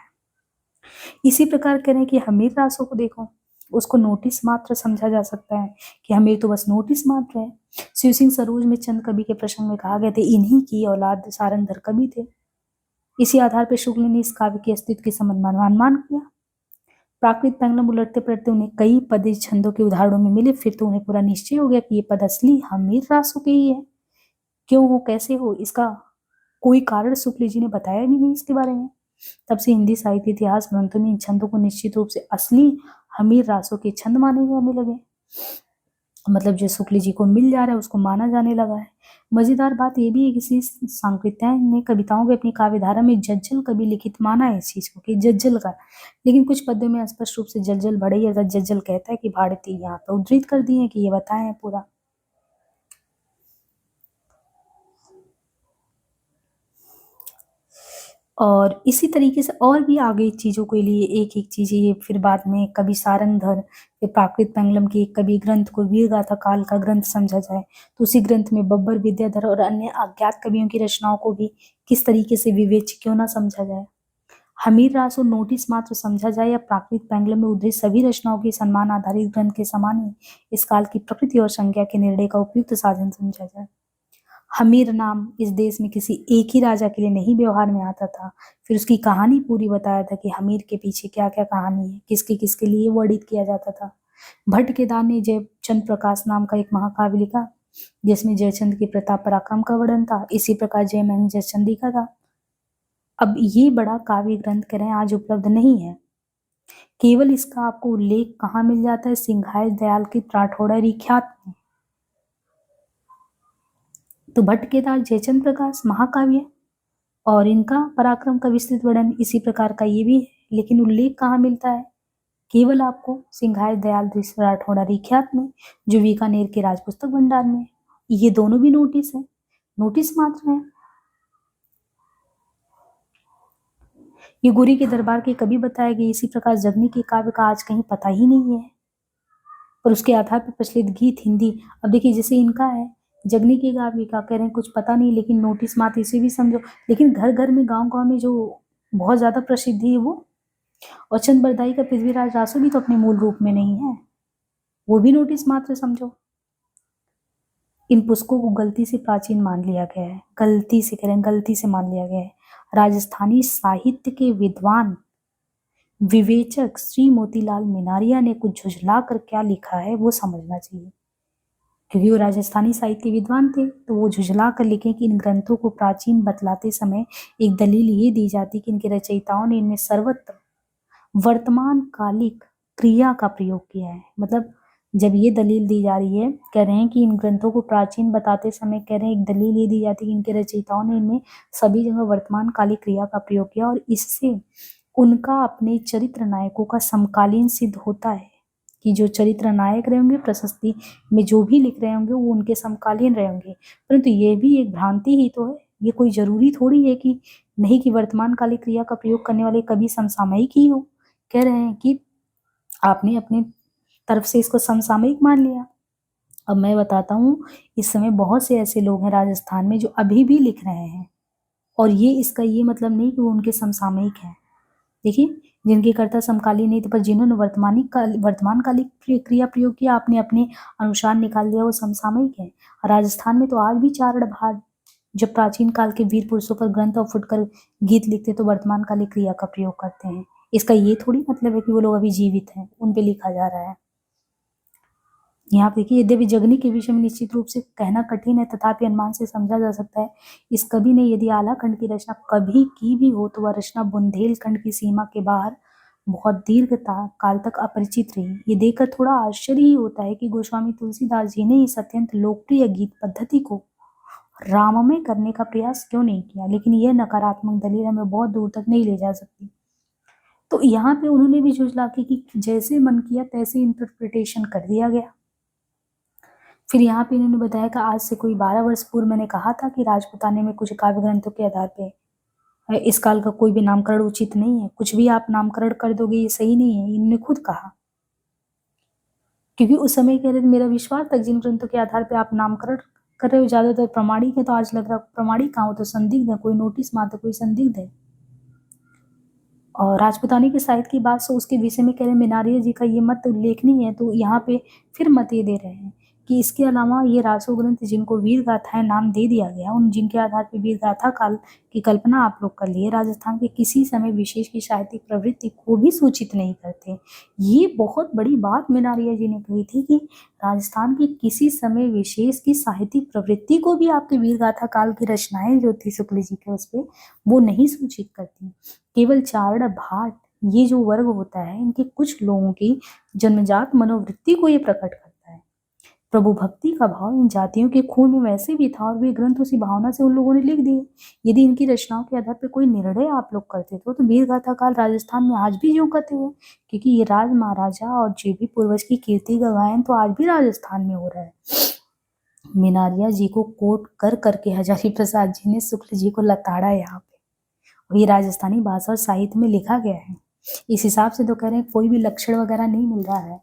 इसी प्रकार करें कि हमीर रासों को देखो, उसको नोटिस मात्र समझा जा सकता है कि हमीर तो बस नोटिस मात्र है। शिव सिंह सरोज में चंद कवि के प्रसंग में कहा गया था इन्हीं की औलाद सारंगधर कवि थे। इसी आधार पर शुक्ल ने इस काव्य के अस्तित्व के संबंध में अनुमान किया। प्राकृत पेंगलम उलटते पलटते उन्हें कई पद छंदों के उदाहरणों में मिले, फिर तो उन्हें पूरा निश्चय हो गया कि ये पद असली हमीर रासों के ही है। क्यों हो, कैसे हो, इसका कोई कारण शुक्ल जी ने बताया भी नहीं इसके बारे में। तब से हिंदी साहित्य इतिहास ग्रंथों में इन छंदों को निश्चित रूप से असली हमीर रासों के छंद माने जाने लगे। मतलब जो शुक्ल जी को मिल जा रहा है उसको माना जाने लगा है। मजेदार बात ये भी है कि किसी सांकृत्यायन ने कविताओं में अपनी काव्यधारा में जज्जल कवि लिखित माना है इस चीज को कि जज्जल का, लेकिन कुछ पद्यों में स्पष्ट रूप से जज्जल बढ़ई अर्थात जज्जल कहता है कि भारती यहाँ पे उद्धृत कर दिए कि ये बताएं पूरा। और इसी तरीके से और भी आगे चीजों के लिए एक एक चीज ये फिर बाद में कवि सारंगधर फिर प्राकृत पेंगलम के एक कवि ग्रंथ को वीर गाथा काल का ग्रंथ समझा जाए तो उसी ग्रंथ में बब्बर विद्याधर और अन्य अज्ञात कवियों की रचनाओं को भी किस तरीके से विवेच्य क्यों ना समझा जाए। हमीर रास और नोटिस मात्र समझा जाए या प्राकृत पेंगलम में उद्धृत सभी रचनाओं के सम्मान आधारित ग्रंथ के समान ही इस काल की प्रकृति और संज्ञा के निर्णय का उपयुक्त साधन समझा जाए। हमीर नाम इस देश में किसी एक ही राजा के लिए नहीं व्यवहार में आता था। फिर उसकी कहानी पूरी बताया था कि हमीर के पीछे क्या क्या कहानी है, किसके किसके लिए वर्णित किया जाता था। भट्ट केदार ने जयचंद प्रकाश नाम का एक महाकाव्य लिखा जिसमें जयचंद के प्रताप पराक्रम का वर्णन था। इसी प्रकार जय महंग जयचंदी का था। अब ये बड़ा काव्य ग्रंथ कह रहे हैं आज उपलब्ध नहीं है। केवल इसका आपको उल्लेख कहाँ मिल जाता है, सिंघाय दयाल की राठौड़ा रिख्यात में। तो भट्ट केदार जयचंद प्रकाश महाकाव्य और इनका पराक्रम का विस्तृत वर्णन इसी प्रकार का ये भी है, लेकिन उल्लेख कहाँ मिलता है, केवल आपको सिंघाय दयाल राठौड़ा रिख्यात में जो बीकानेर के राज पुस्तक भंडार में। ये दोनों भी नोटिस है, नोटिस मात्र है। ये गुरी के दरबार के कवि बताए गए इसी प्रकार जगनी के काव्य का आज कहीं पता ही नहीं है, पर उसके आधार पर प्रचलित गीत हिंदी। अब देखिए जैसे इनका है जगनी के काव्य का कह रहे हैं कुछ पता नहीं, लेकिन नोटिस मात्र इसे भी समझो। लेकिन घर घर में गांव गांव में जो बहुत ज्यादा प्रसिद्ध है वो, और चंद बरदाई का पृथ्वीराज रासो भी तो अपने मूल रूप में नहीं है, वो भी नोटिस मात्र समझो। इन पुस्तकों को गलती से प्राचीन मान लिया गया है, गलती से कह रहे हैं, गलती से मान लिया गया है। राजस्थानी साहित्य के विद्वान विवेचक श्री मोतीलाल मिनारिया ने कुछ झुझला कर क्या लिखा है वो समझना चाहिए, क्योंकि वो राजस्थानी साहित्य के विद्वान थे तो वो झुझला कर लिखे कि इन ग्रंथों को प्राचीन बतलाते समय एक दलील ये दी जाती कि इनके रचयिताओं ने इनमें सर्वत्र वर्तमान कालिक क्रिया का प्रयोग किया है। मतलब जब ये दलील दी जा रही है, कह रहे हैं कि इन ग्रंथों को प्राचीन बताते समय कह रहे हैं एक दलील ये दी जाती है कि इनके रचयिताओं ने इनमें सभी जगह वर्तमान कालिक क्रिया का प्रयोग किया और इससे उनका अपने चरित्र नायकों का समकालीन सिद्ध होता है कि जो चरित्र नायक रहे होंगे प्रशस्ति में जो भी लिख रहे होंगे वो उनके समकालीन रहे होंगे। परंतु ये भी एक भ्रांति ही तो है, ये कोई जरूरी थोड़ी है कि नहीं कि वर्तमान कालिक क्रिया का प्रयोग करने वाले कभी समसामयिक ही हो। कह रहे हैं कि आपने अपने तरफ से इसको समसामयिक मान लिया। अब मैं बताता हूँ, इस समय बहुत से ऐसे लोग हैं राजस्थान में जो अभी भी लिख रहे हैं और ये इसका ये मतलब नहीं कि वो उनके समसामयिक हैं। देखिए जिनके कर्ता समकालीन नहीं थे पर जिन्होंने वर्तमान कालिक क्रिया प्रयोग किया आपने अपने अनुसार निकाल दिया वो समसामयिक है। राजस्थान में तो आज भी चारण भाट जब प्राचीन काल के वीर पुरुषों पर ग्रंथ और फुटकर गीत लिखते तो वर्तमान कालिक क्रिया का प्रयोग करते हैं। इसका ये थोड़ी मतलब है कि वो लोग अभी जीवित हैं, उन पे लिखा जा रहा है। यहाँ पे देखिए यद्यपि जगनी के विषय में निश्चित रूप से कहना कठिन है तथापि अनुमान से समझा जा सकता है। इस कवि ने यदि आला खंड की रचना कभी की भी हो तो वह रचना बुंदेलखंड की सीमा के बाहर बहुत दीर्घ काल तक अपरिचित रही। ये देखकर थोड़ा आश्चर्य ही होता है कि गोस्वामी तुलसीदास जी ने इस अत्यंत लोकप्रिय गीत पद्धति को राममय करने का प्रयास क्यों नहीं किया, लेकिन यह नकारात्मक दलील हमें बहुत दूर तक नहीं ले जा सकती। तो यहाँ पे उन्होंने भी झुझला कि जैसे मन किया तैसे इंटरप्रिटेशन कर दिया गया। फिर यहाँ पे इन्होंने बताया कि आज से कोई 12 वर्ष पूर्व मैंने कहा था कि राजपुताने में कुछ काव्य ग्रंथों के आधार पे इस काल का कोई भी नामकरण उचित नहीं है, कुछ भी आप नामकरण कर दोगे ये सही नहीं है, इन्होंने खुद कहा। क्योंकि उस समय कह रहे थे मेरा विश्वास तक जिन ग्रंथों के आधार पे आप नामकरण कर रहे हो ज्यादातर प्रमाणिक है, तो आज लग रहा प्रमाणिक कहाँ हो तो संदिग्ध है, कोई नोटिस मात्र कोई संदिग्ध है। और राजपुतानी के साहित्य की बात से उसके विषय में कह रहे मिनारिया जी का ये मत उल्लेखनीय है। तो यहाँ पे फिर मत ये दे रहे हैं कि इसके अलावा ये रासो ग्रंथ जिनको वीर गाथाएं नाम दे दिया गया उन जिनके आधार पर वीर गाथा काल की कल्पना आप लोग कर लिए राजस्थान के किसी समय विशेष की साहित्यिक प्रवृत्ति को भी सूचित नहीं करते। ये बहुत बड़ी बात मिनारिया जी ने कही थी कि राजस्थान के किसी समय विशेष की साहित्यिक प्रवृत्ति को भी आपके वीर गाथा काल की रचनाएं जो थी शुक्ल जी के उस पर वो नहीं सूचित करती। केवल चारण भाट ये जो वर्ग होता है इनके कुछ लोगों की जन्मजात मनोवृत्ति को ये प्रकट करता है। प्रभु भक्ति का भाव इन जातियों के खून में वैसे भी था और वे ग्रंथ उसी भावना से उन लोगों ने लिख दिए। यदि इनकी रचनाओं के आधार पर कोई निर्णय आप लोग करते तो वीर गाथा काल राजस्थान में आज भी यूं करते हुए, क्योंकि ये राज महाराजा और जो भी पूर्वज की कीर्ति का गायन तो आज भी राजस्थान में हो रहा है। मिनारिया जी को कोट कर करके हजारी प्रसाद जी ने शुक्ल जी को लताड़ा यहाँ पे, और ये राजस्थानी भाषा और साहित्य में लिखा गया है। इस हिसाब से तो कह रहे हैं कोई भी लक्षण वगैरह नहीं मिल रहा है,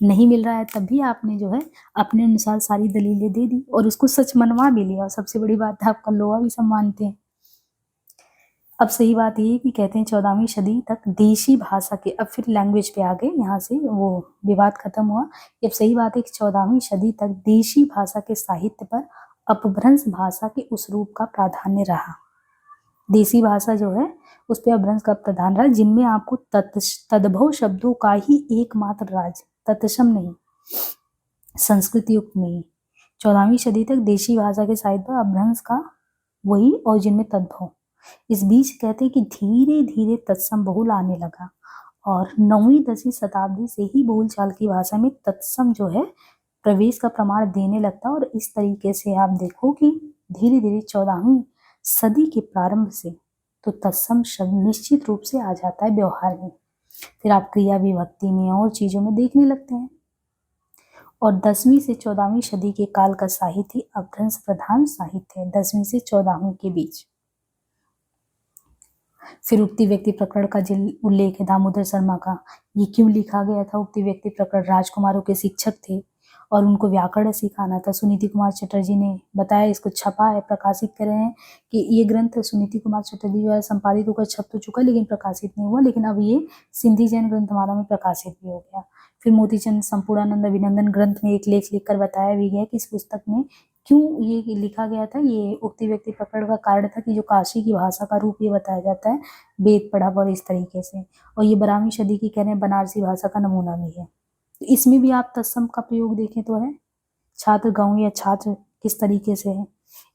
नहीं मिल रहा है, तब भी आपने जो है अपने अनुसार सारी दलीलें दे दी और उसको सच मनवा भी लिया, और सबसे बड़ी बात है आपका लोहा भी सब मानते हैं। अब सही बात ये कि कहते हैं 14वीं सदी तक देशी भाषा के, अब फिर लैंग्वेज पे आ गए, यहाँ से वो विवाद खत्म हुआ। अब सही बात है कि 14वीं सदी तक देशी भाषा के साहित्य पर अपभ्रंश भाषा के उस रूप का प्राधान्य रहा। देसी भाषा जो है उस पर अपभ्रंश का प्राधान्य रहा, जिनमें आपको तद्भव शब्दों का ही एकमात्र राज, तत्सम नहीं, संस्कृत युक्त नहीं। 14वीं सदी तक देशी भाषा के साहित्य पर अपभ्रंश का वही, और जिनमें तद्भव। इस बीच कहते हैं कि धीरे धीरे तत्सम बहुल आने लगा, और 9वीं-10वीं शताब्दी से ही बोलचाल की भाषा में तत्सम जो है प्रवेश का प्रमाण देने लगता, और इस तरीके से आप देखो कि धीरे धीरे 14वीं सदी के प्रारंभ से तो तत्सम शब्द निश्चित रूप से आ जाता है व्यवहार में, फिर आप क्रिया विभक्ति में और चीजों में देखने लगते हैं। और 10वीं से 14वीं सदी के काल का साहित्य अपभ्रंश प्रधान साहित्य है, 10वीं से 14वीं के बीच। फिर उक्ति व्यक्ति प्रकरण का जो उल्लेख है दामोदर शर्मा का, ये क्यों लिखा गया था? उक्ति व्यक्ति प्रकरण राजकुमारों के शिक्षक थे और उनको व्याकरण सिखाना था। सुनीति कुमार चटर्जी ने बताया, इसको छपा है, प्रकाशित कर रहे हैं कि ये ग्रंथ सुनीति कुमार चटर्जी जो है संपादित होकर छप तो चुका, लेकिन प्रकाशित नहीं हुआ, लेकिन अब ये सिंधी जैन ग्रंथमाला में प्रकाशित भी हो गया। फिर मोतीचंद संपूर्णानंद अभिनंदन ग्रंथ में एक लेख लिखकर बताया भी गया कि इस पुस्तक में क्यों ये लिखा गया था। ये उक्ति व्यक्ति प्रकरण का कारण था कि जो काशी की भाषा का रूप ये बताया जाता है, वेद पढ़ा और इस तरीके से, और ये 12वीं सदी की कह रहे हैं बनारसी भाषा का नमूना भी है। तो इसमें भी आप तत्सम का प्रयोग देखें तो है, छात्र गाँव या छात्र किस तरीके से है।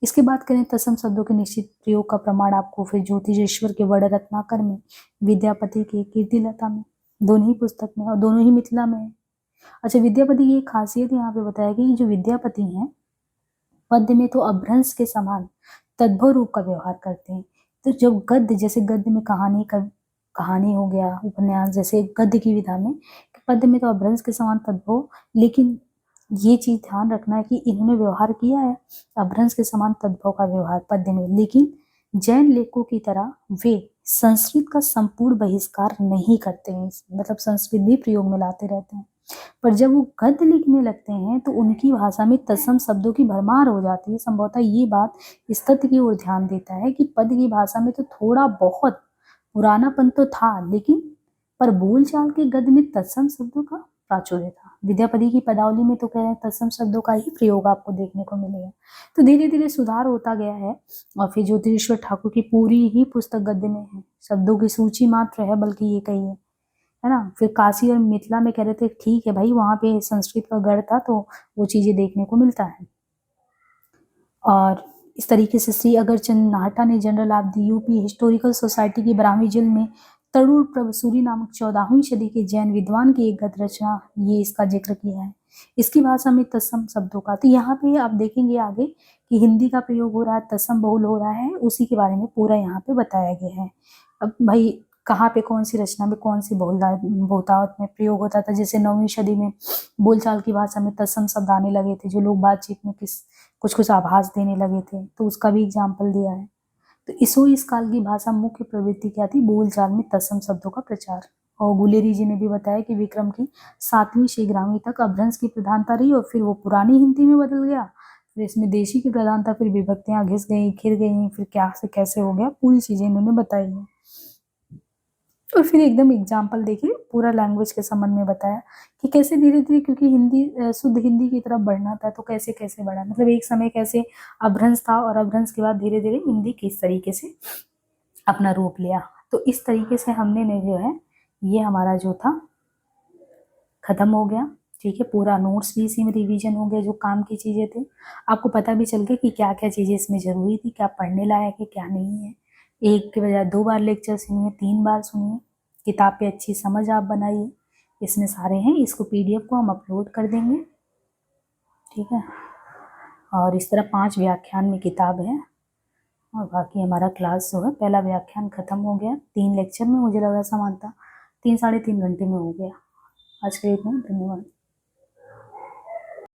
इसके बाद करें तत्सम शब्दों के निश्चित प्रयोग का प्रमाण आपको फिर ज्योतिषेश्वर के वड़ रत्नाकर में, विद्यापति के कीर्तिलता में, दोनों ही पुस्तक में और दोनों ही मिथिला में है। अच्छा, विद्यापति की एक खासियत यहाँ पे बताया कि जो विद्यापति हैं पद्य में तो अपभ्रंश के समान तद्भव रूप का व्यवहार करते हैं। तो जब गद्य, जैसे गद्य में कहानी हो गया, उपन्यास, जैसे गद्य की विधा में, पद्य में तो अपभ्रंश के समान तद्भव, लेकिन ये चीज ध्यान रखना है कि इन्होंने व्यवहार किया है अपभ्रंश के समान तद्भव का व्यवहार पद्य में, लेकिन जैन लेखकों की तरह वे संस्कृत का संपूर्ण बहिष्कार नहीं करते हैं, मतलब संस्कृत भी प्रयोग में लाते रहते हैं। पर जब वो गद्य लिखने लगते हैं तो उनकी भाषा में तत्सम शब्दों की भरमार हो जाती है। संभवतः ये बात इस तथ्य की ओर ध्यान देता है कि पद्य की भाषा में तो थोड़ा बहुत पुरानापन तो था, लेकिन पर बोलचाल के गद्य में तत्सम शब्दों का प्राचुर्य था। विद्यापति की पदावली में तो कह रहे हैं तत्सम शब्दों का ही प्रयोग आपको देखने को मिलेगा। तो धीरे धीरे सुधार होता गया है, और फिर ज्योतिषेश्वर ठाकुर की पूरी ही पुस्तक गद्य में है, शब्दों की सूची मात्र है, बल्कि ये कही है ना। फिर काशी और मिथिला में कह रहे थे ठीक है भाई, वहां पे संस्कृत का गढ़ था तो वो चीजें देखने को मिलता है। और इस तरीके से श्री अगरचंद नाहटा ने general of the UP historical society की 12वीं जिल्द में तरुण प्रभसूरी नामक 14वीं सदी के जैन विद्वान की एक गद्य रचना, ये इसका जिक्र किया है। इसकी भाषा में तत्सम शब्दों का, तो यहाँ पे आप देखेंगे आगे कि हिंदी का प्रयोग हो रहा है, तत्सम बहुल हो रहा है, उसी के बारे में पूरा यहाँ पे बताया गया है। अब भाई कहाँ पे कौन सी रचना में कौन सी बहुतावत में प्रयोग होता था, जैसे 9वीं सदी में बोलचाल की भाषा में तत्सम शब्द आने लगे थे, जो लोग बातचीत में कुछ आभास देने लगे थे, तो उसका भी एग्जाम्पल दिया है। तो इस काल की भाषा मुख्य प्रवृत्ति क्या थी? बोलचाल में तत्सम शब्दों का प्रचार। और गुलेरी जी ने भी बताया कि विक्रम की 7वीं से 11वीं तक अपभ्रंश की प्रधानता रही, और फिर वो पुरानी हिंदी में बदल गया, फिर इसमें देशी की प्रधानता, फिर विभक्तियां घिस गई, खिर गई, फिर क्या से कैसे हो गया, पूरी चीजें इन्होंने बताई है। और फिर एकदम एग्जाम्पल देखिए, पूरा लैंग्वेज के संबंध में बताया कि कैसे धीरे धीरे, क्योंकि हिंदी शुद्ध हिंदी की तरफ बढ़ना था, तो कैसे कैसे बढ़ा, मतलब एक समय कैसे अपभ्रंश था और अपभ्रंश के बाद धीरे धीरे हिंदी किस तरीके से अपना रूप लिया। तो इस तरीके से हमने ने जो है ये हमारा जो था खत्म हो गया। ठीक है, पूरा नोट्स भी इसी में रिवीजन हो गया, जो काम की चीजें थी आपको पता भी चल गया कि क्या क्या चीजें इसमें जरूरी थी, क्या पढ़ने लायक है, क्या नहीं है। एक के बजाय 2 बार लेक्चर सुनिए, 3 बार सुनिए, किताब पे अच्छी समझ आप बनाइए, इसमें सारे हैं। इसको PDF को हम अपलोड कर देंगे। ठीक है। और इस तरह 5 व्याख्यान में किताब है और बाकी हमारा क्लास जो है पहला व्याख्यान ख़त्म हो गया। 3 लेक्चर में मुझे लगा समानता 3 साढ़े 3 घंटे में हो गया। आज के लिए इतना ही, धन्यवाद।